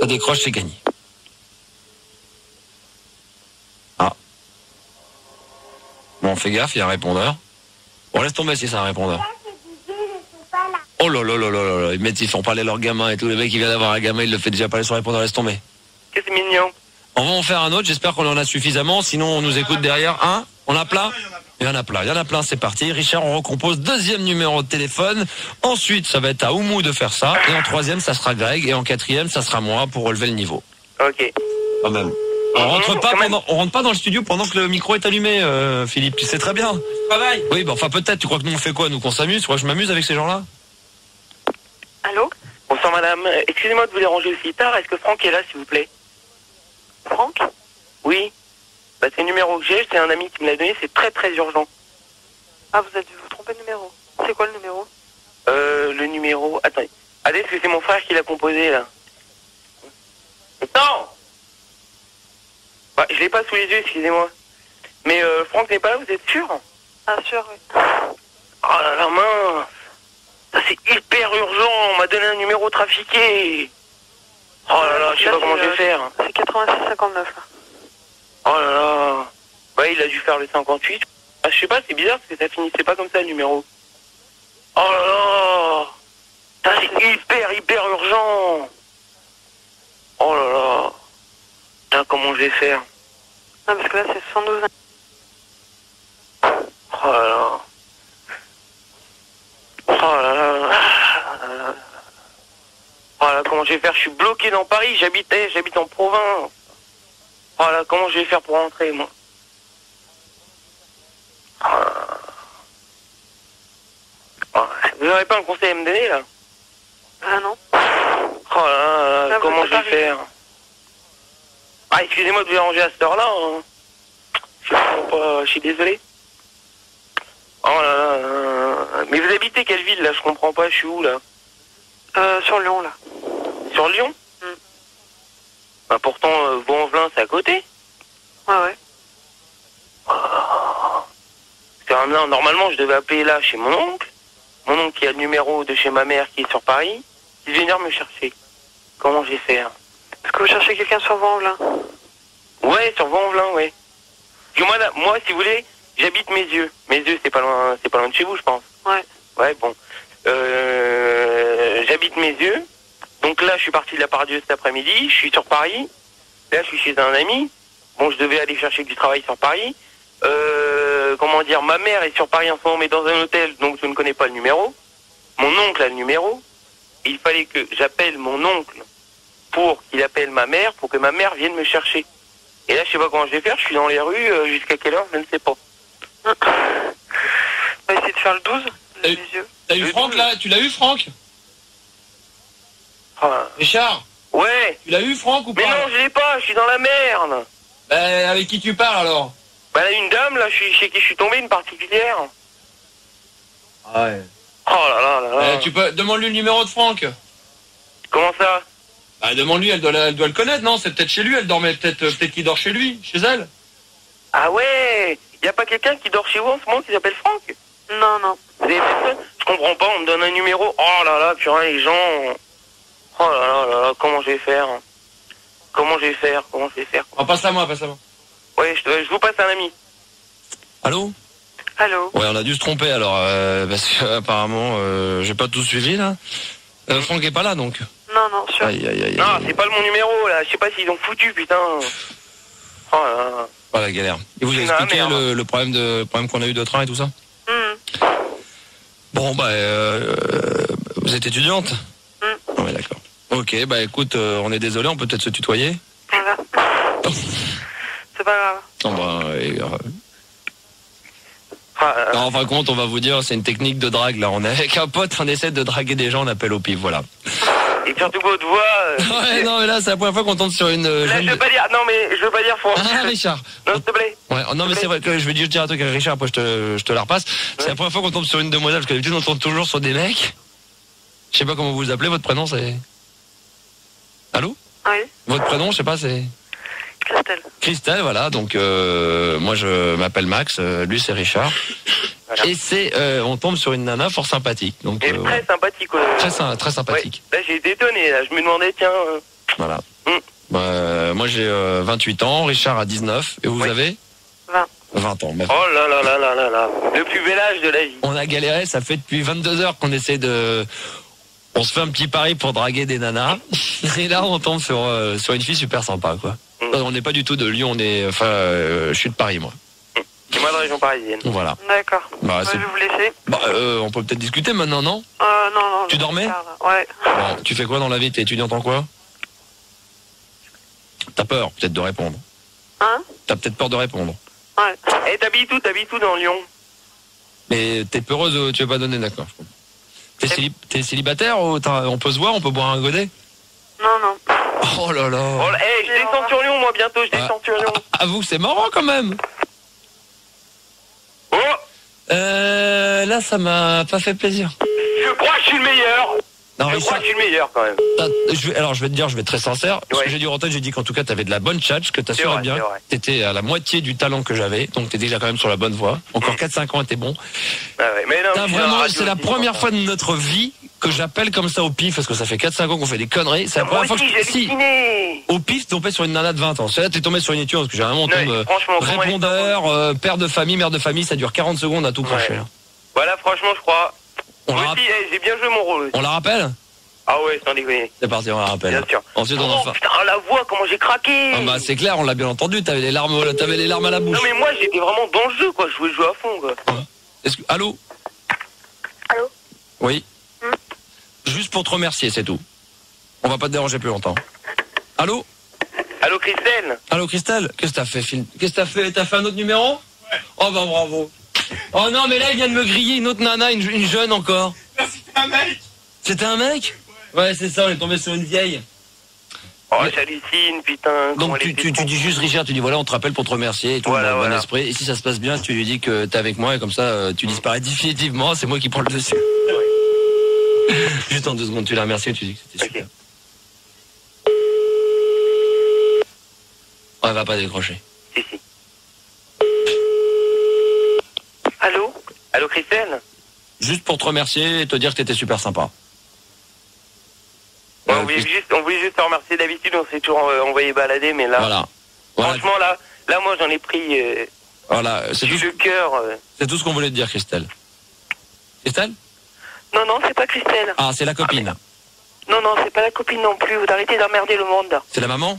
Ça décroche, c'est gagné. Ah. Bon, fais gaffe, il y a un répondeur. Bon, laisse tomber si c'est un répondeur. Oh là là là là là, ils font parler leurs gamins et tout. Le mec, il vient d'avoir un gamin, il le fait déjà parler sur répondeur, laisse tomber. Qu'est-ce que c'est mignon? On va en faire un autre, j'espère qu'on en a suffisamment, sinon on nous écoute derrière. Un, on a plein? Il y en a plein, c'est parti. Richard, on recompose 2e numéro de téléphone. Ensuite, ça va être à Oumou de faire ça. Et en 3e, ça sera Greg. Et en 4e, ça sera moi pour relever le niveau. Ok. Quand même. On rentre pas dans le studio pendant que le micro est allumé, Philippe. Tu sais très bien. Travail. Oui, bah enfin peut-être. Tu crois que nous on fait quoi? Nous qu'on s'amuse? Tu crois que je m'amuse avec ces gens-là? Allô? Bonsoir madame. Excusez-moi de vous déranger aussi tard. Est-ce que Franck est là, s'il vous plaît? Franck? Oui. Bah, c'est le numéro que j'ai, c'est un ami qui me l'a donné, c'est très très urgent. Ah, vous avez dû vous tromper de numéro. C'est quoi le numéro? Le numéro... Attendez. Allez, parce que c'est mon frère qui l'a composé, là. Non! Bah, je l'ai pas sous les yeux, excusez-moi. Mais Franck n'est pas là, vous êtes sûr? Ah, sûr, oui. Oh là là, mince! Ça, c'est hyper urgent, on m'a donné un numéro trafiqué. Oh là là, je sais pas comment je vais faire. C'est 86-59, là. Oh là là. Bah, il a dû faire le 58. Ah, je sais pas, c'est bizarre parce que ça finissait pas comme ça le numéro. Oh là là. Ça, c'est hyper urgent. Oh là là. Putain, comment je vais faire? Non, parce que là, c'est 72. Oh là là. Oh là là. Oh là là, comment je je vais faire? Je suis bloqué dans Paris, j'habite en province. Oh là, comment je vais faire pour rentrer, moi? Vous n'aurez pas un conseil à me donner, là? Ah non. Oh là là, comment je vais faire? Ah, excusez-moi de vous déranger à cette heure-là. Hein. Je suis désolé. Oh là là. Mais vous habitez quelle ville, là? Je comprends pas, je suis où, là? Sur Lyon, là. Sur Lyon? Bah pourtant, Vaux-en-Velin, c'est à côté. Ouais. Là, normalement, je devais appeler là chez mon oncle. Mon oncle qui a le numéro de chez ma mère qui est sur Paris. Il vient venir me chercher. Comment je vais faire? Est-ce que vous cherchez quelqu'un sur Vaux-en-Velin? Ouais, sur Vaux-en-Velin, ouais. Moi, si vous voulez, j'habite Mézieux. Mézieux, c'est pas loin de chez vous, je pense. Ouais. Ouais, bon. J'habite Mézieux. Donc là, je suis parti de la Pardieu cet après-midi. Je suis sur Paris. Là, je suis chez un ami. Bon, je devais aller chercher du travail sur Paris. Comment dire, ma mère est sur Paris en ce moment, mais dans un hôtel, donc je ne connais pas le numéro. Mon oncle a le numéro. Il fallait que j'appelle mon oncle pour qu'il appelle ma mère, pour que ma mère vienne me chercher. Et là, je sais pas comment je vais faire. Je suis dans les rues, jusqu'à quelle heure, je ne sais pas. On va essayer de faire le 12. T'as eu Franck, là? Tu l'as eu, Franck? Richard? Ouais. Tu l'as eu, Franck, ou pas? Mais non, je l'ai pas, je suis dans la merde. Avec qui tu parles, alors? Bah là, une dame, là, chez qui je suis tombé, une particulière. Ouais. Oh là là là là. Tu peux... Demande-lui le numéro de Franck. Comment ça? Bah, demande-lui, elle doit le connaître, non? C'est peut-être chez lui, elle dormait, peut-être qu'il dort chez lui, chez elle. Ah ouais. Y a pas quelqu'un qui dort chez vous en ce moment qui s'appelle Franck? Non. Vous avez personne? Je comprends pas, on me donne un numéro. Oh là là, purée, les gens... Oh là là là là, comment je vais faire? Oh, passe à moi. Ouais, je vous passe un ami. Allô? Allô? Ouais, on a dû se tromper, alors, parce que apparemment, j'ai pas tout suivi, là. Franck est pas là, donc. Non, sûr. Aïe. Non, c'est pas mon numéro, là. Je sais pas s'ils ont foutu, putain. Oh là là. Oh, la galère. Et vous avez expliqué le problème qu'on a eu de train et tout ça? Bon, bah, vous êtes étudiante? Ouais, d'accord. Ok, bah écoute, on est désolé, on peut peut-être se tutoyer? Voilà. C'est pas grave. Non, bah, non, en fin de compte, on va vous dire, c'est une technique de drague, là. On est avec un pote, on essaie de draguer des gens, on appelle au pif, voilà. Et surtout votre voix... Ouais, non, mais là, c'est la première fois qu'on tombe sur une... Là, je veux pas dire Franck. Ah, Richard. Non, s'il te plaît. Ouais, non, mais c'est vrai que je vais dire un truc à Richard, après je te la repasse. C'est la première fois qu'on tombe sur une demoiselle, parce que d'habitude, on tombe toujours sur des mecs. Je sais pas comment vous vous appelez, votre prénom, c'est... Allô? Oui. Votre prénom, je sais pas, c'est... Christelle, voilà, donc moi je m'appelle Max, lui c'est Richard. Voilà. Et on tombe sur une nana fort sympathique. Donc, très sympathique. Très sympathique. Ouais. Là j'ai été étonné, là. Je me demandais, tiens... Voilà. Moi j'ai 28 ans, Richard a 19, et vous avez 20 ans. Merci. Oh là là là là là là, le plus bel âge de la vie. On a galéré, ça fait depuis 22 heures qu'on essaie de... On se fait un petit pari pour draguer des nanas, et là on tombe sur une fille super sympa, quoi. On n'est pas du tout de Lyon, je suis de Paris, moi. C'est moi de région parisienne. Voilà. D'accord. Bah, je vais vous laisser. Bah, on peut peut-être discuter maintenant, non? Non. Tu dormais? Ouais. Bon, tu fais quoi dans la vie? T'es étudiante en quoi? T'as peur peut-être de répondre? Hein? T'as peut-être peur de répondre? Ouais. Et t'habites où dans Lyon? Mais t'es peureuse, tu veux pas donner, d'accord. T'es célibataire ou on peut se voir, on peut boire un godet? Non. Oh là là. Oh, je descends sur Lyon, moi, bientôt, je descends sur Lyon. Avoue, c'est marrant quand même. Oh. Là, ça m'a pas fait plaisir. Je crois que je suis le meilleur. Non, je crois que je suis le meilleur quand même. Je vais te dire, je vais être très sincère. Ce que j'ai dit au Rotten, j'ai dit qu'en tout cas, t'avais de la bonne tchatch, que t'assurais bien. T'étais à la moitié du talent que j'avais, donc t'es déjà quand même sur la bonne voie. Encore 4-5 ans, t'es bon. Ah ouais, mais non, c'est la première fois de notre vie que j'appelle comme ça au pif, parce que ça fait 4-5 ans qu'on fait des conneries. C'est la première fois que au pif, t'es tombé sur une nana de 20 ans. C'est là, t'es tombé sur une étudiante, parce que généralement, on tombe répondeur, père de famille, ça dure 40 secondes à tout cracher. Voilà, franchement, je crois. Moi aussi, j'ai bien joué mon rôle. On la rappelle? Ah ouais, sans déconner. C'est parti, on la rappelle. Bien sûr. Ensuite, on en fait. Putain, la voix, comment j'ai craqué. Ah bah c'est clair, on l'a bien entendu, t'avais les larmes à la bouche. Non mais moi, j'étais vraiment dans le jeu, quoi. Je voulais jouer à fond, quoi. Allô? Allô? Oui. Juste pour te remercier, c'est tout. On va pas te déranger plus longtemps. Allô? Allô, Christelle? Allô, Christelle? Qu'est-ce que t'as fait, Phil? Qu'est-ce que t'as fait? T'as fait un autre numéro? Ouais. Oh bah bravo. Oh non, mais là, il vient de me griller une autre nana, une jeune encore. Non, c'était un mec. C'était un mec? Ouais, c'est ça, on est tombé sur une vieille. Oh, j'hallucine, putain. Donc tu dis juste, Richard, tu dis voilà, on te rappelle pour te remercier et tout, voilà, bon esprit. Et si ça se passe bien, tu lui dis que t'es avec moi et comme ça, tu disparais définitivement, c'est moi qui prends le dessus. Ouais. Juste en 2 secondes, tu la remercies et tu dis que c'était super. Ouais, elle va pas décrocher. Si. Allô? Allô, Christelle? Juste pour te remercier et te dire que t'étais super sympa. On voulait juste te remercier. D'habitude, on s'est toujours envoyé balader, mais là, voilà. Franchement, là, moi, j'en ai pris. Voilà, c'est tout. Le cœur. C'est tout ce qu'on voulait te dire, Christelle. Christelle? Non, c'est pas Christelle. Ah, c'est la copine. Non, c'est pas la copine non plus. Vous arrêtez d'emmerder le monde. C'est la maman?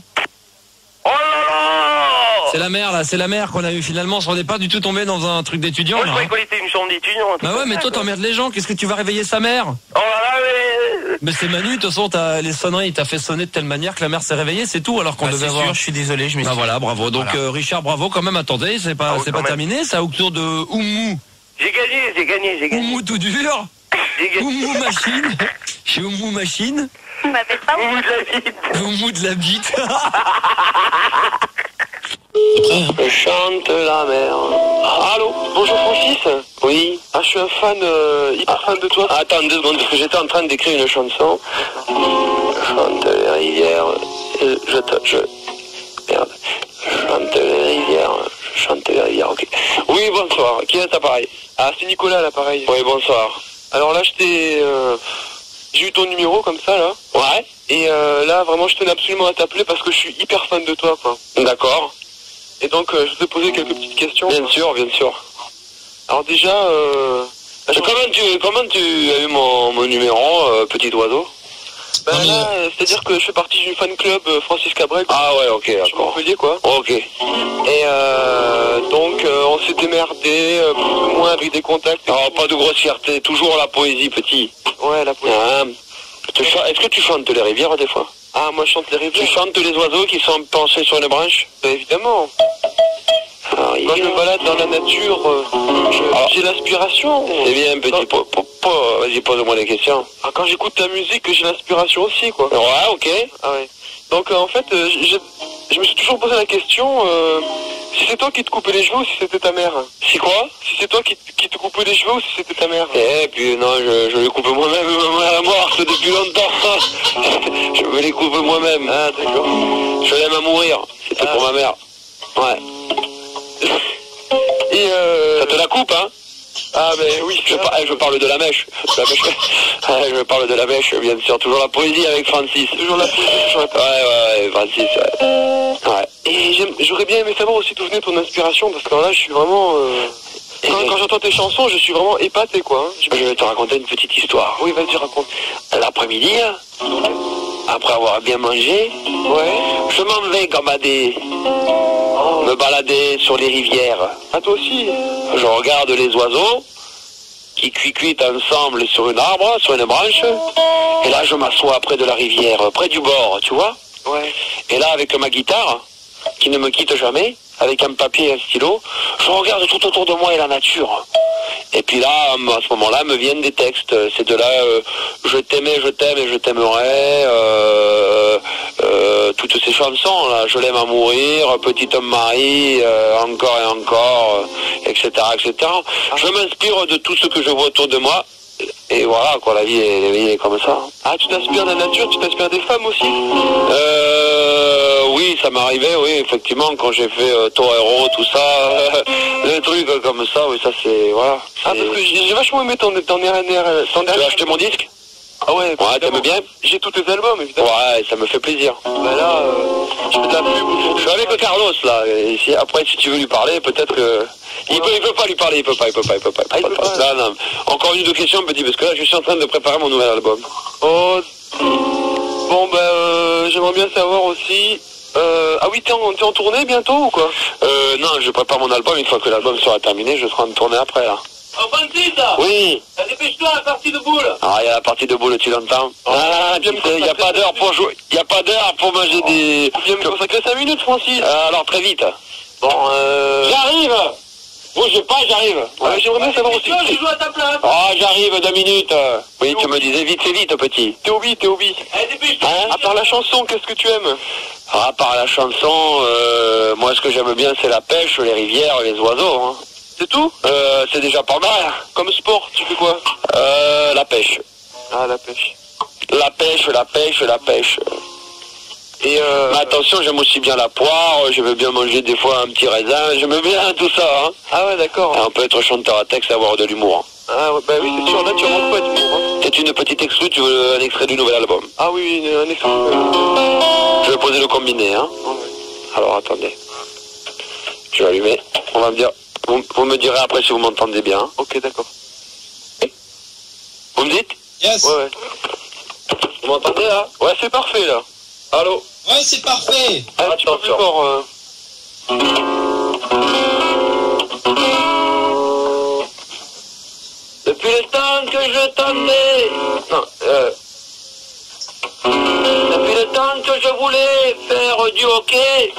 Oh là là! C'est la mère, là, c'est la mère qu'on a eu finalement. On n'est pas du tout tombé dans un truc d'étudiant. Moi, je croyais qu'on était une chambre d'étudiants. Bah ouais, mais toi, t'emmerdes les gens. Qu'est-ce que tu vas réveiller sa mère? Oh là là, mais c'est Manu, de toute façon, les sonneries, il t'a fait sonner de telle manière que la mère s'est réveillée, c'est tout, alors qu'on devait avoir. Sûr, je suis désolé, je m'excuse. Bah voilà, bravo. Donc, voilà. Richard, bravo quand même, attendez, c'est pas terminé, c'est autour de Oumou. J'ai gagné. Oumou tout dur. Oumou machine. Chez Oumou machine. Tu m'appelles pas Oumou de la bite. Oumou de la bite. Je chante la mer. Allô, bonjour Francis. Oui. Ah, je suis un fan, hyper fan de toi. Attends 2 secondes, parce que j'étais en train d'écrire une chanson. Je chante les rivières. Merde. Je chante les rivières. Je chante les rivières, ok. Oui, bonsoir. Qui est à l'appareil? Ah, c'est Nicolas à l'appareil. Oui, bonsoir. Alors là, j'ai eu ton numéro comme ça, là. Ouais. Et là, vraiment, je tenais absolument à t'appeler parce que je suis hyper fan de toi, quoi. D'accord. Et donc, je vais te poser quelques petites questions. Bien sûr. Alors déjà, comment tu as eu mon numéro, petit oiseau? Ben là, c'est-à-dire que je fais partie du fan club Francis Cabrel. Ah ouais, ok, d'accord. Montpellier, quoi. Ok. Et donc, on s'est démerdé, plus ou moins avec des contacts. Alors, pas de grosse fierté, toujours la poésie, petit. Ouais, la poésie. Est-ce que tu chantes les rivières des fois? Ah, moi je chante les rivières. Tu chantes les oiseaux qui sont penchés sur une branche? Évidemment. Quand je me balade dans la nature, j'ai l'inspiration. C'est bien, petit. Vas-y, pose-moi des questions. Ah, quand j'écoute ta musique, j'ai l'inspiration aussi, quoi. Ouais, ok. Ah ouais. Donc, en fait, je me suis toujours posé la question, si c'est toi qui te coupais les cheveux ou si c'était ta mère? Si quoi? Si c'est toi qui te coupais les cheveux ou si c'était ta mère? Eh, puis non, je les coupe moi-même, maman est morte depuis longtemps. Je me les coupe moi-même. Ah, d'accord. Je l'aime à mourir. C'était pour ma mère. Ouais. Et ça te la coupe, hein? Ah ben oui, je parle de la mèche. Je parle de la mèche, bien sûr. Toujours la poésie avec Francis. Toujours la poésie. Ouais, Francis, ouais. Et j'aurais bien aimé savoir aussi d'où venait ton inspiration, parce que là, je suis vraiment... Quand j'entends tes chansons, je suis vraiment épaté, quoi. Hein. Je vais te raconter une petite histoire. Oui, vas-y, raconte. L'après-midi, après avoir bien mangé, je m'en vais gambader, me balader sur les rivières. Ah, toi aussi? Je regarde les oiseaux qui cuitent ensemble sur un arbre, sur une branche. Et là, je m'assois près de la rivière, près du bord, tu vois? Ouais. Et là, avec ma guitare, qui ne me quitte jamais, avec un papier et un stylo, je regarde tout autour de moi et la nature. Et puis là, à ce moment-là, me viennent des textes. C'est de là, je t'aimais, je t'aime et je t'aimerai, toutes ces chansons, là, je l'aime à mourir, Petit homme Marie, encore et encore, etc., etc. Je m'inspire de tout ce que je vois autour de moi. Et voilà, quoi, la vie est comme ça. Ah, tu t'inspires de la nature, tu t'inspires des femmes aussi? Oui, ça m'arrivait, oui, effectivement, quand j'ai fait Torero, tout ça, des trucs comme ça, oui, ça c'est, voilà. Ah, parce que j'ai vachement aimé ton dernier... Tu as acheté mon disque? Ah ouais, t'aimes bien? J'ai tous tes albums, évidemment. Ouais, ça me fait plaisir. Bah là, je peux t'appeler. Je suis avec Carlos, là. Et après, si tu veux lui parler, peut-être que... Il peut pas lui parler, il peut pas. Là, non. Encore une ou deux questions, petit, parce que là, je suis en train de préparer mon nouvel album. Oh... Bon, bah, j'aimerais bien savoir aussi... Ah oui, t'es en tournée bientôt ou quoi? Non, je prépare mon album, une fois que l'album sera terminé, je serai en tournée après, là. Francis. Oui. Dépêche-toi, la partie de boule. Ah, il y a la partie de boule, tu l'entends? Ah, tu sais, il n'y a pas d'heure pour jouer. Il n'y a pas d'heure pour manger des... Viens me consacrer 5 minutes, Francis. Alors, très vite. Bon, J'arrive. Bougez pas, j'arrive. Ouais, j'aimerais bien savoir aussi. Je joue à ta place. Oh, j'arrive, 2 minutes. Oui, tu me disais vite, c'est vite, petit. Théobi. Hein? À part la chanson, qu'est-ce que tu aimes? À part la chanson, moi, ce que j'aime bien, c'est la pêche, les rivières, les oiseaux. Hein. C'est tout? C'est déjà pas mal. Comme sport, tu fais quoi? La pêche. Ah, la pêche. La pêche. Et mais attention, j'aime aussi bien la poire, je veux bien manger des fois un petit raisin, j'aime bien tout ça. Hein. Ah ouais, d'accord. On peut être chanteur à texte et avoir de l'humour. Hein. Ah ouais, bah oui, c'est sûr, là tu manques pas d'humour. Hein. C'est une petite exclue, tu veux un extrait du nouvel album? Ah oui, un extrait. Je vais poser le combiné, hein. Ouais. Alors attendez. Je vais allumer. On va me dire. Vous me direz après si vous m'entendez bien. Ok, d'accord. Vous me dites? Yes. Ouais. Vous m'entendez là? Ouais, c'est parfait là. Allô? Ouais, c'est parfait. Ah, tu peux plus fort. Depuis le temps que je t'attendais. Non, depuis le temps que je voulais faire du hockey,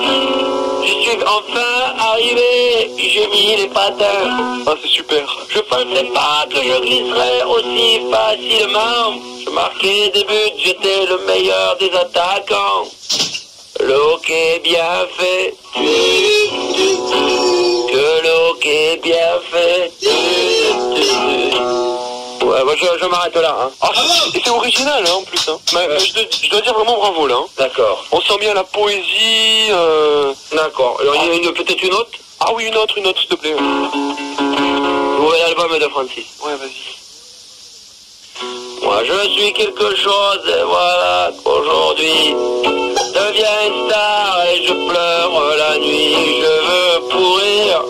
je suis enfin arrivé, j'ai mis les patins. Ah, c'est super. Je pensais pas que je glisserais aussi facilement. Je marquais des buts, j'étais le meilleur des attaquants. Le hockey bien fait. Que le hockey bien fait. Ouais, moi je m'arrête là. Hein. Ah, c'est original hein, en plus. Hein. Je dois dire vraiment bravo là. Hein. D'accord. On sent bien la poésie. D'accord. Alors il y a peut-être une autre? Ah oui, une autre s'il te plaît. Nouvel album de Francis. Ouais, vas-y. Moi je suis quelque chose, et voilà qu'aujourd'hui deviens une star et je pleure la nuit, je veux pourrir.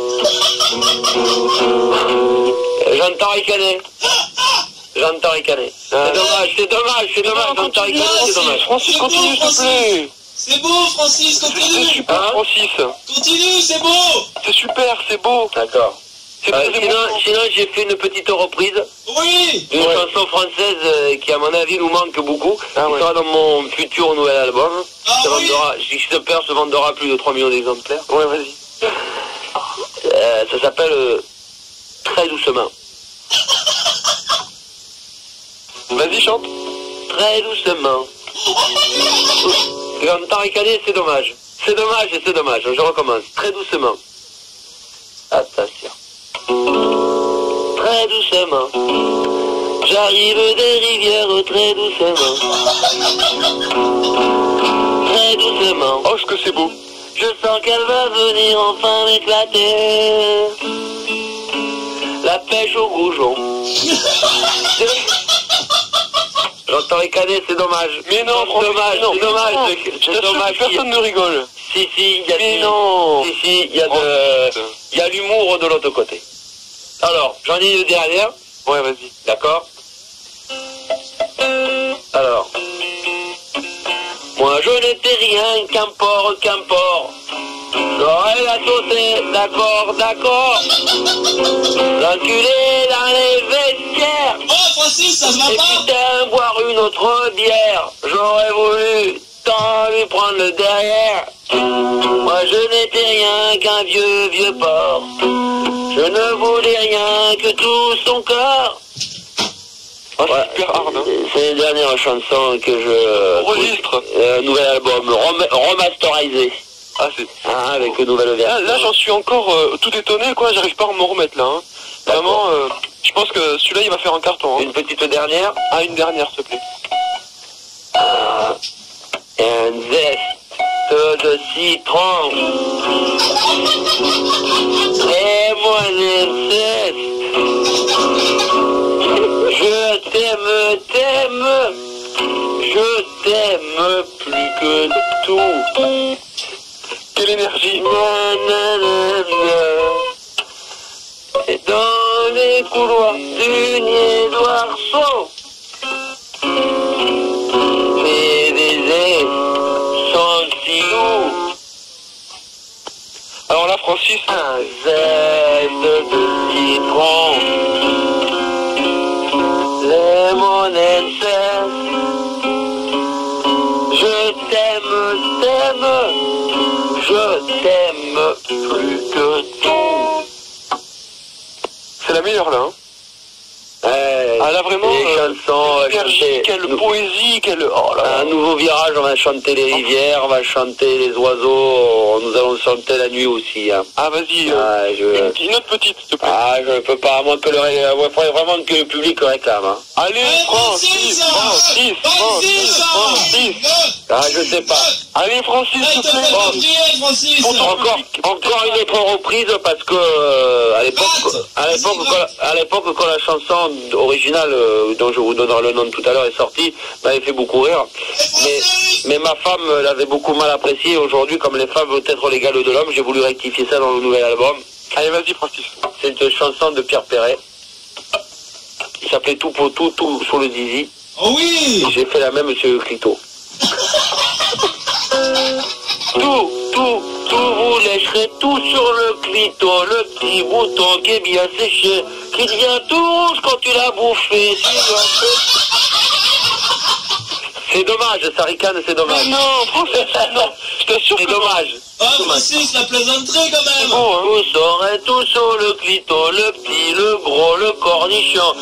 J'entends ricaner. C'est dommage, j'entends ricaner, c'est dommage. Francis, continue s'il te plaît. C'est beau, Francis, continue. C'est super, Francis. Continue, c'est beau. C'est super, c'est beau. D'accord. Sinon, j'ai fait une petite reprise. Oui. Une chanson française qui, à mon avis, nous manque beaucoup. Qui sera dans mon futur nouvel album. J'espère se vendra plus de 3 millions d'exemplaires. Ouais, vas-y. Ça s'appelle Très doucement. Vas-y, chante. Très doucement. J'entends ricaner, c'est dommage. C'est dommage. Je recommence. Très doucement. Attention. Très doucement, j'arrive des rivières très doucement. Très doucement. Oh, ce que c'est beau. Je sens qu'elle va venir enfin m'éclater. La pêche au goujon. J'entends ricaner, c'est dommage. Mais non, c'est dommage. Personne ne rigole. Si, il y a il y a l'humour de l'autre côté. Alors, j'en ai une dernière. Ouais, vas-y. D'accord. Alors. Moi, je n'étais rien, qu'importe. J'aurais la sauter, d'accord. L'enculé dans les vestiaires. Oh, Francis, ça se va pas. Et putain, boire une autre bière. J'aurais voulu tant lui prendre le derrière. Moi, je n'étais rien qu'un vieux porc. Je ne voulais rien que tout son corps. Oh, c'est super hard, hein. C'est une dernière chanson que je... Enregistre. Nouvel album, remasterisé. Ah, c'est... Ah, avec une nouvelle version. Là, j'en suis encore tout étonné, quoi. J'arrive pas à me remettre, là. Hein. Vraiment, je pense que celui-là, il va faire un carton. Hein. Une petite dernière. Ah, une dernière, s'il te plaît. Un zeste de citron. Et moi, les zestes. Je t'aime plus que tout. Quelle énergie. Et dans les couloirs du nier d'Oiseau, mes baisers sont si lourds. Alors là, Francis, un zeste de citron. c'est la meilleure là. Hein. Ah là vraiment, les chansons, quelle poésie, quelle... Oh là là. Un nouveau virage, on va chanter les rivières, on va chanter les oiseaux, nous allons chanter la nuit aussi. Hein. Ah vas-y, une autre petite s'il te plaît. Ah je peux pas, à moins que faudrait vraiment que le public le réclame. Hein. Allez, Francis. Ah je sais pas. Allez Francis, s'il te plaît. Encore une autre reprise parce que à l'époque quand la chanson originale dont je vous donnerai le nom tout à l'heure est sortie m'avait fait beaucoup rire. Mais ma femme l'avait beaucoup mal apprécié. Aujourd'hui, comme les femmes veulent être l'égale de l'homme, j'ai voulu rectifier ça dans le nouvel album. Allez, vas-y Francis. C'est une chanson de Pierre Perret. Il s'appelait Tout pour tout sur le zizi. Oh oui. Et j'ai fait la même sur le clito. Tout, vous lécherez tout sur le clito, le petit bouton qui est bien séché, qui devient tout rouge quand tu l'as bouffé. C'est dommage, ça ricane, c'est dommage. Non, non, je t'assure c'est dommage. Ah, Francis, la plaisanterie quand même. Vous saurez tout sur le clito, le petit, le gros, le cornichon.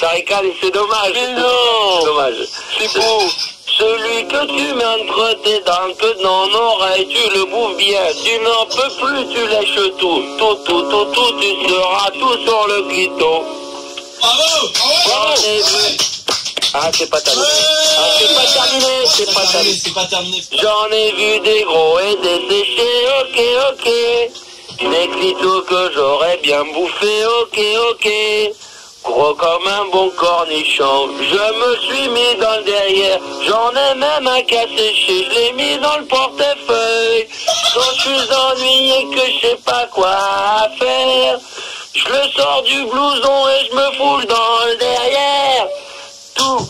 Ça ricane, c'est dommage. Mais non, c'est dommage. C'est beau. Celui que tu mets entre tes dents, que dans l'oreille, tu le bouffes bien, tu n'en peux plus, tu lèches tout, tu seras tout sur le clito. Bravo, J'en ai vu. Ah, c'est pas terminé. C'est pas terminé. J'en ai vu des gros et des séchés, ok. Des clitos que j'aurais bien bouffé, ok. Gros comme un bon cornichon, je me suis mis dans le derrière, j'en ai même un qu'à sécher, je l'ai mis dans le portefeuille. Quand je suis ennuyé que je sais pas quoi faire, je le sors du blouson et je me fous dans le derrière. Tout,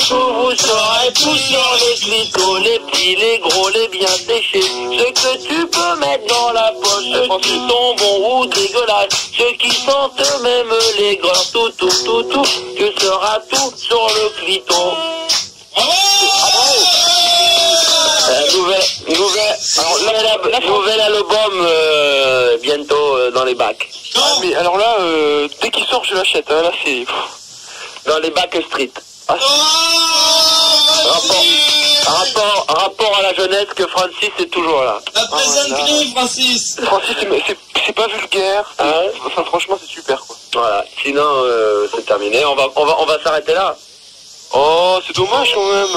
vous saurez tout sur les clitos, les petits, les gros, les bien séchés. Ce que tu peux mettre dans la poche, ceux qui sont bons ou dégueulasses, ceux qui sentent même les gras, tout, tu seras tout sur le clito. Nouvel album bientôt dans les bacs. Ah, mais alors là, dès qu'il sort, je l'achète. Hein, là, c'est... Dans les bacs street. Ah, rapport à la jeunesse que Francis est toujours là. La plaisanterie, Francis. Francis, c'est pas vulgaire. Hein, enfin, franchement, c'est super, quoi. Voilà. Sinon, c'est terminé. On va s'arrêter là. Oh, c'est dommage quand même.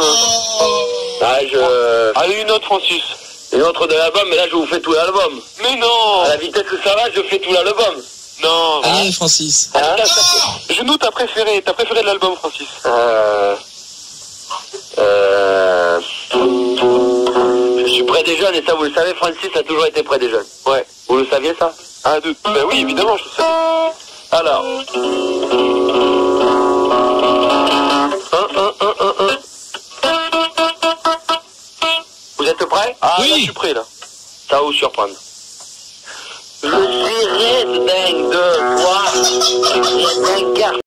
Allez, une autre, Francis. Une autre de l'album, mais là, je vous fais tout l'album. Mais non. À la vitesse que ça va, je fais tout l'album. Non. Allez, Francis. Hein? Je nous t'as préféré de l'album, Francis. Je suis près des jeunes et ça vous le savez, Francis a toujours été près des jeunes. Ouais. Vous le saviez ça? Ben oui, évidemment, je le sais. Alors. Vous êtes prêts? Ah oui, là, je suis prêt là. Ça va vous surprendre. Je suis dingue de toi.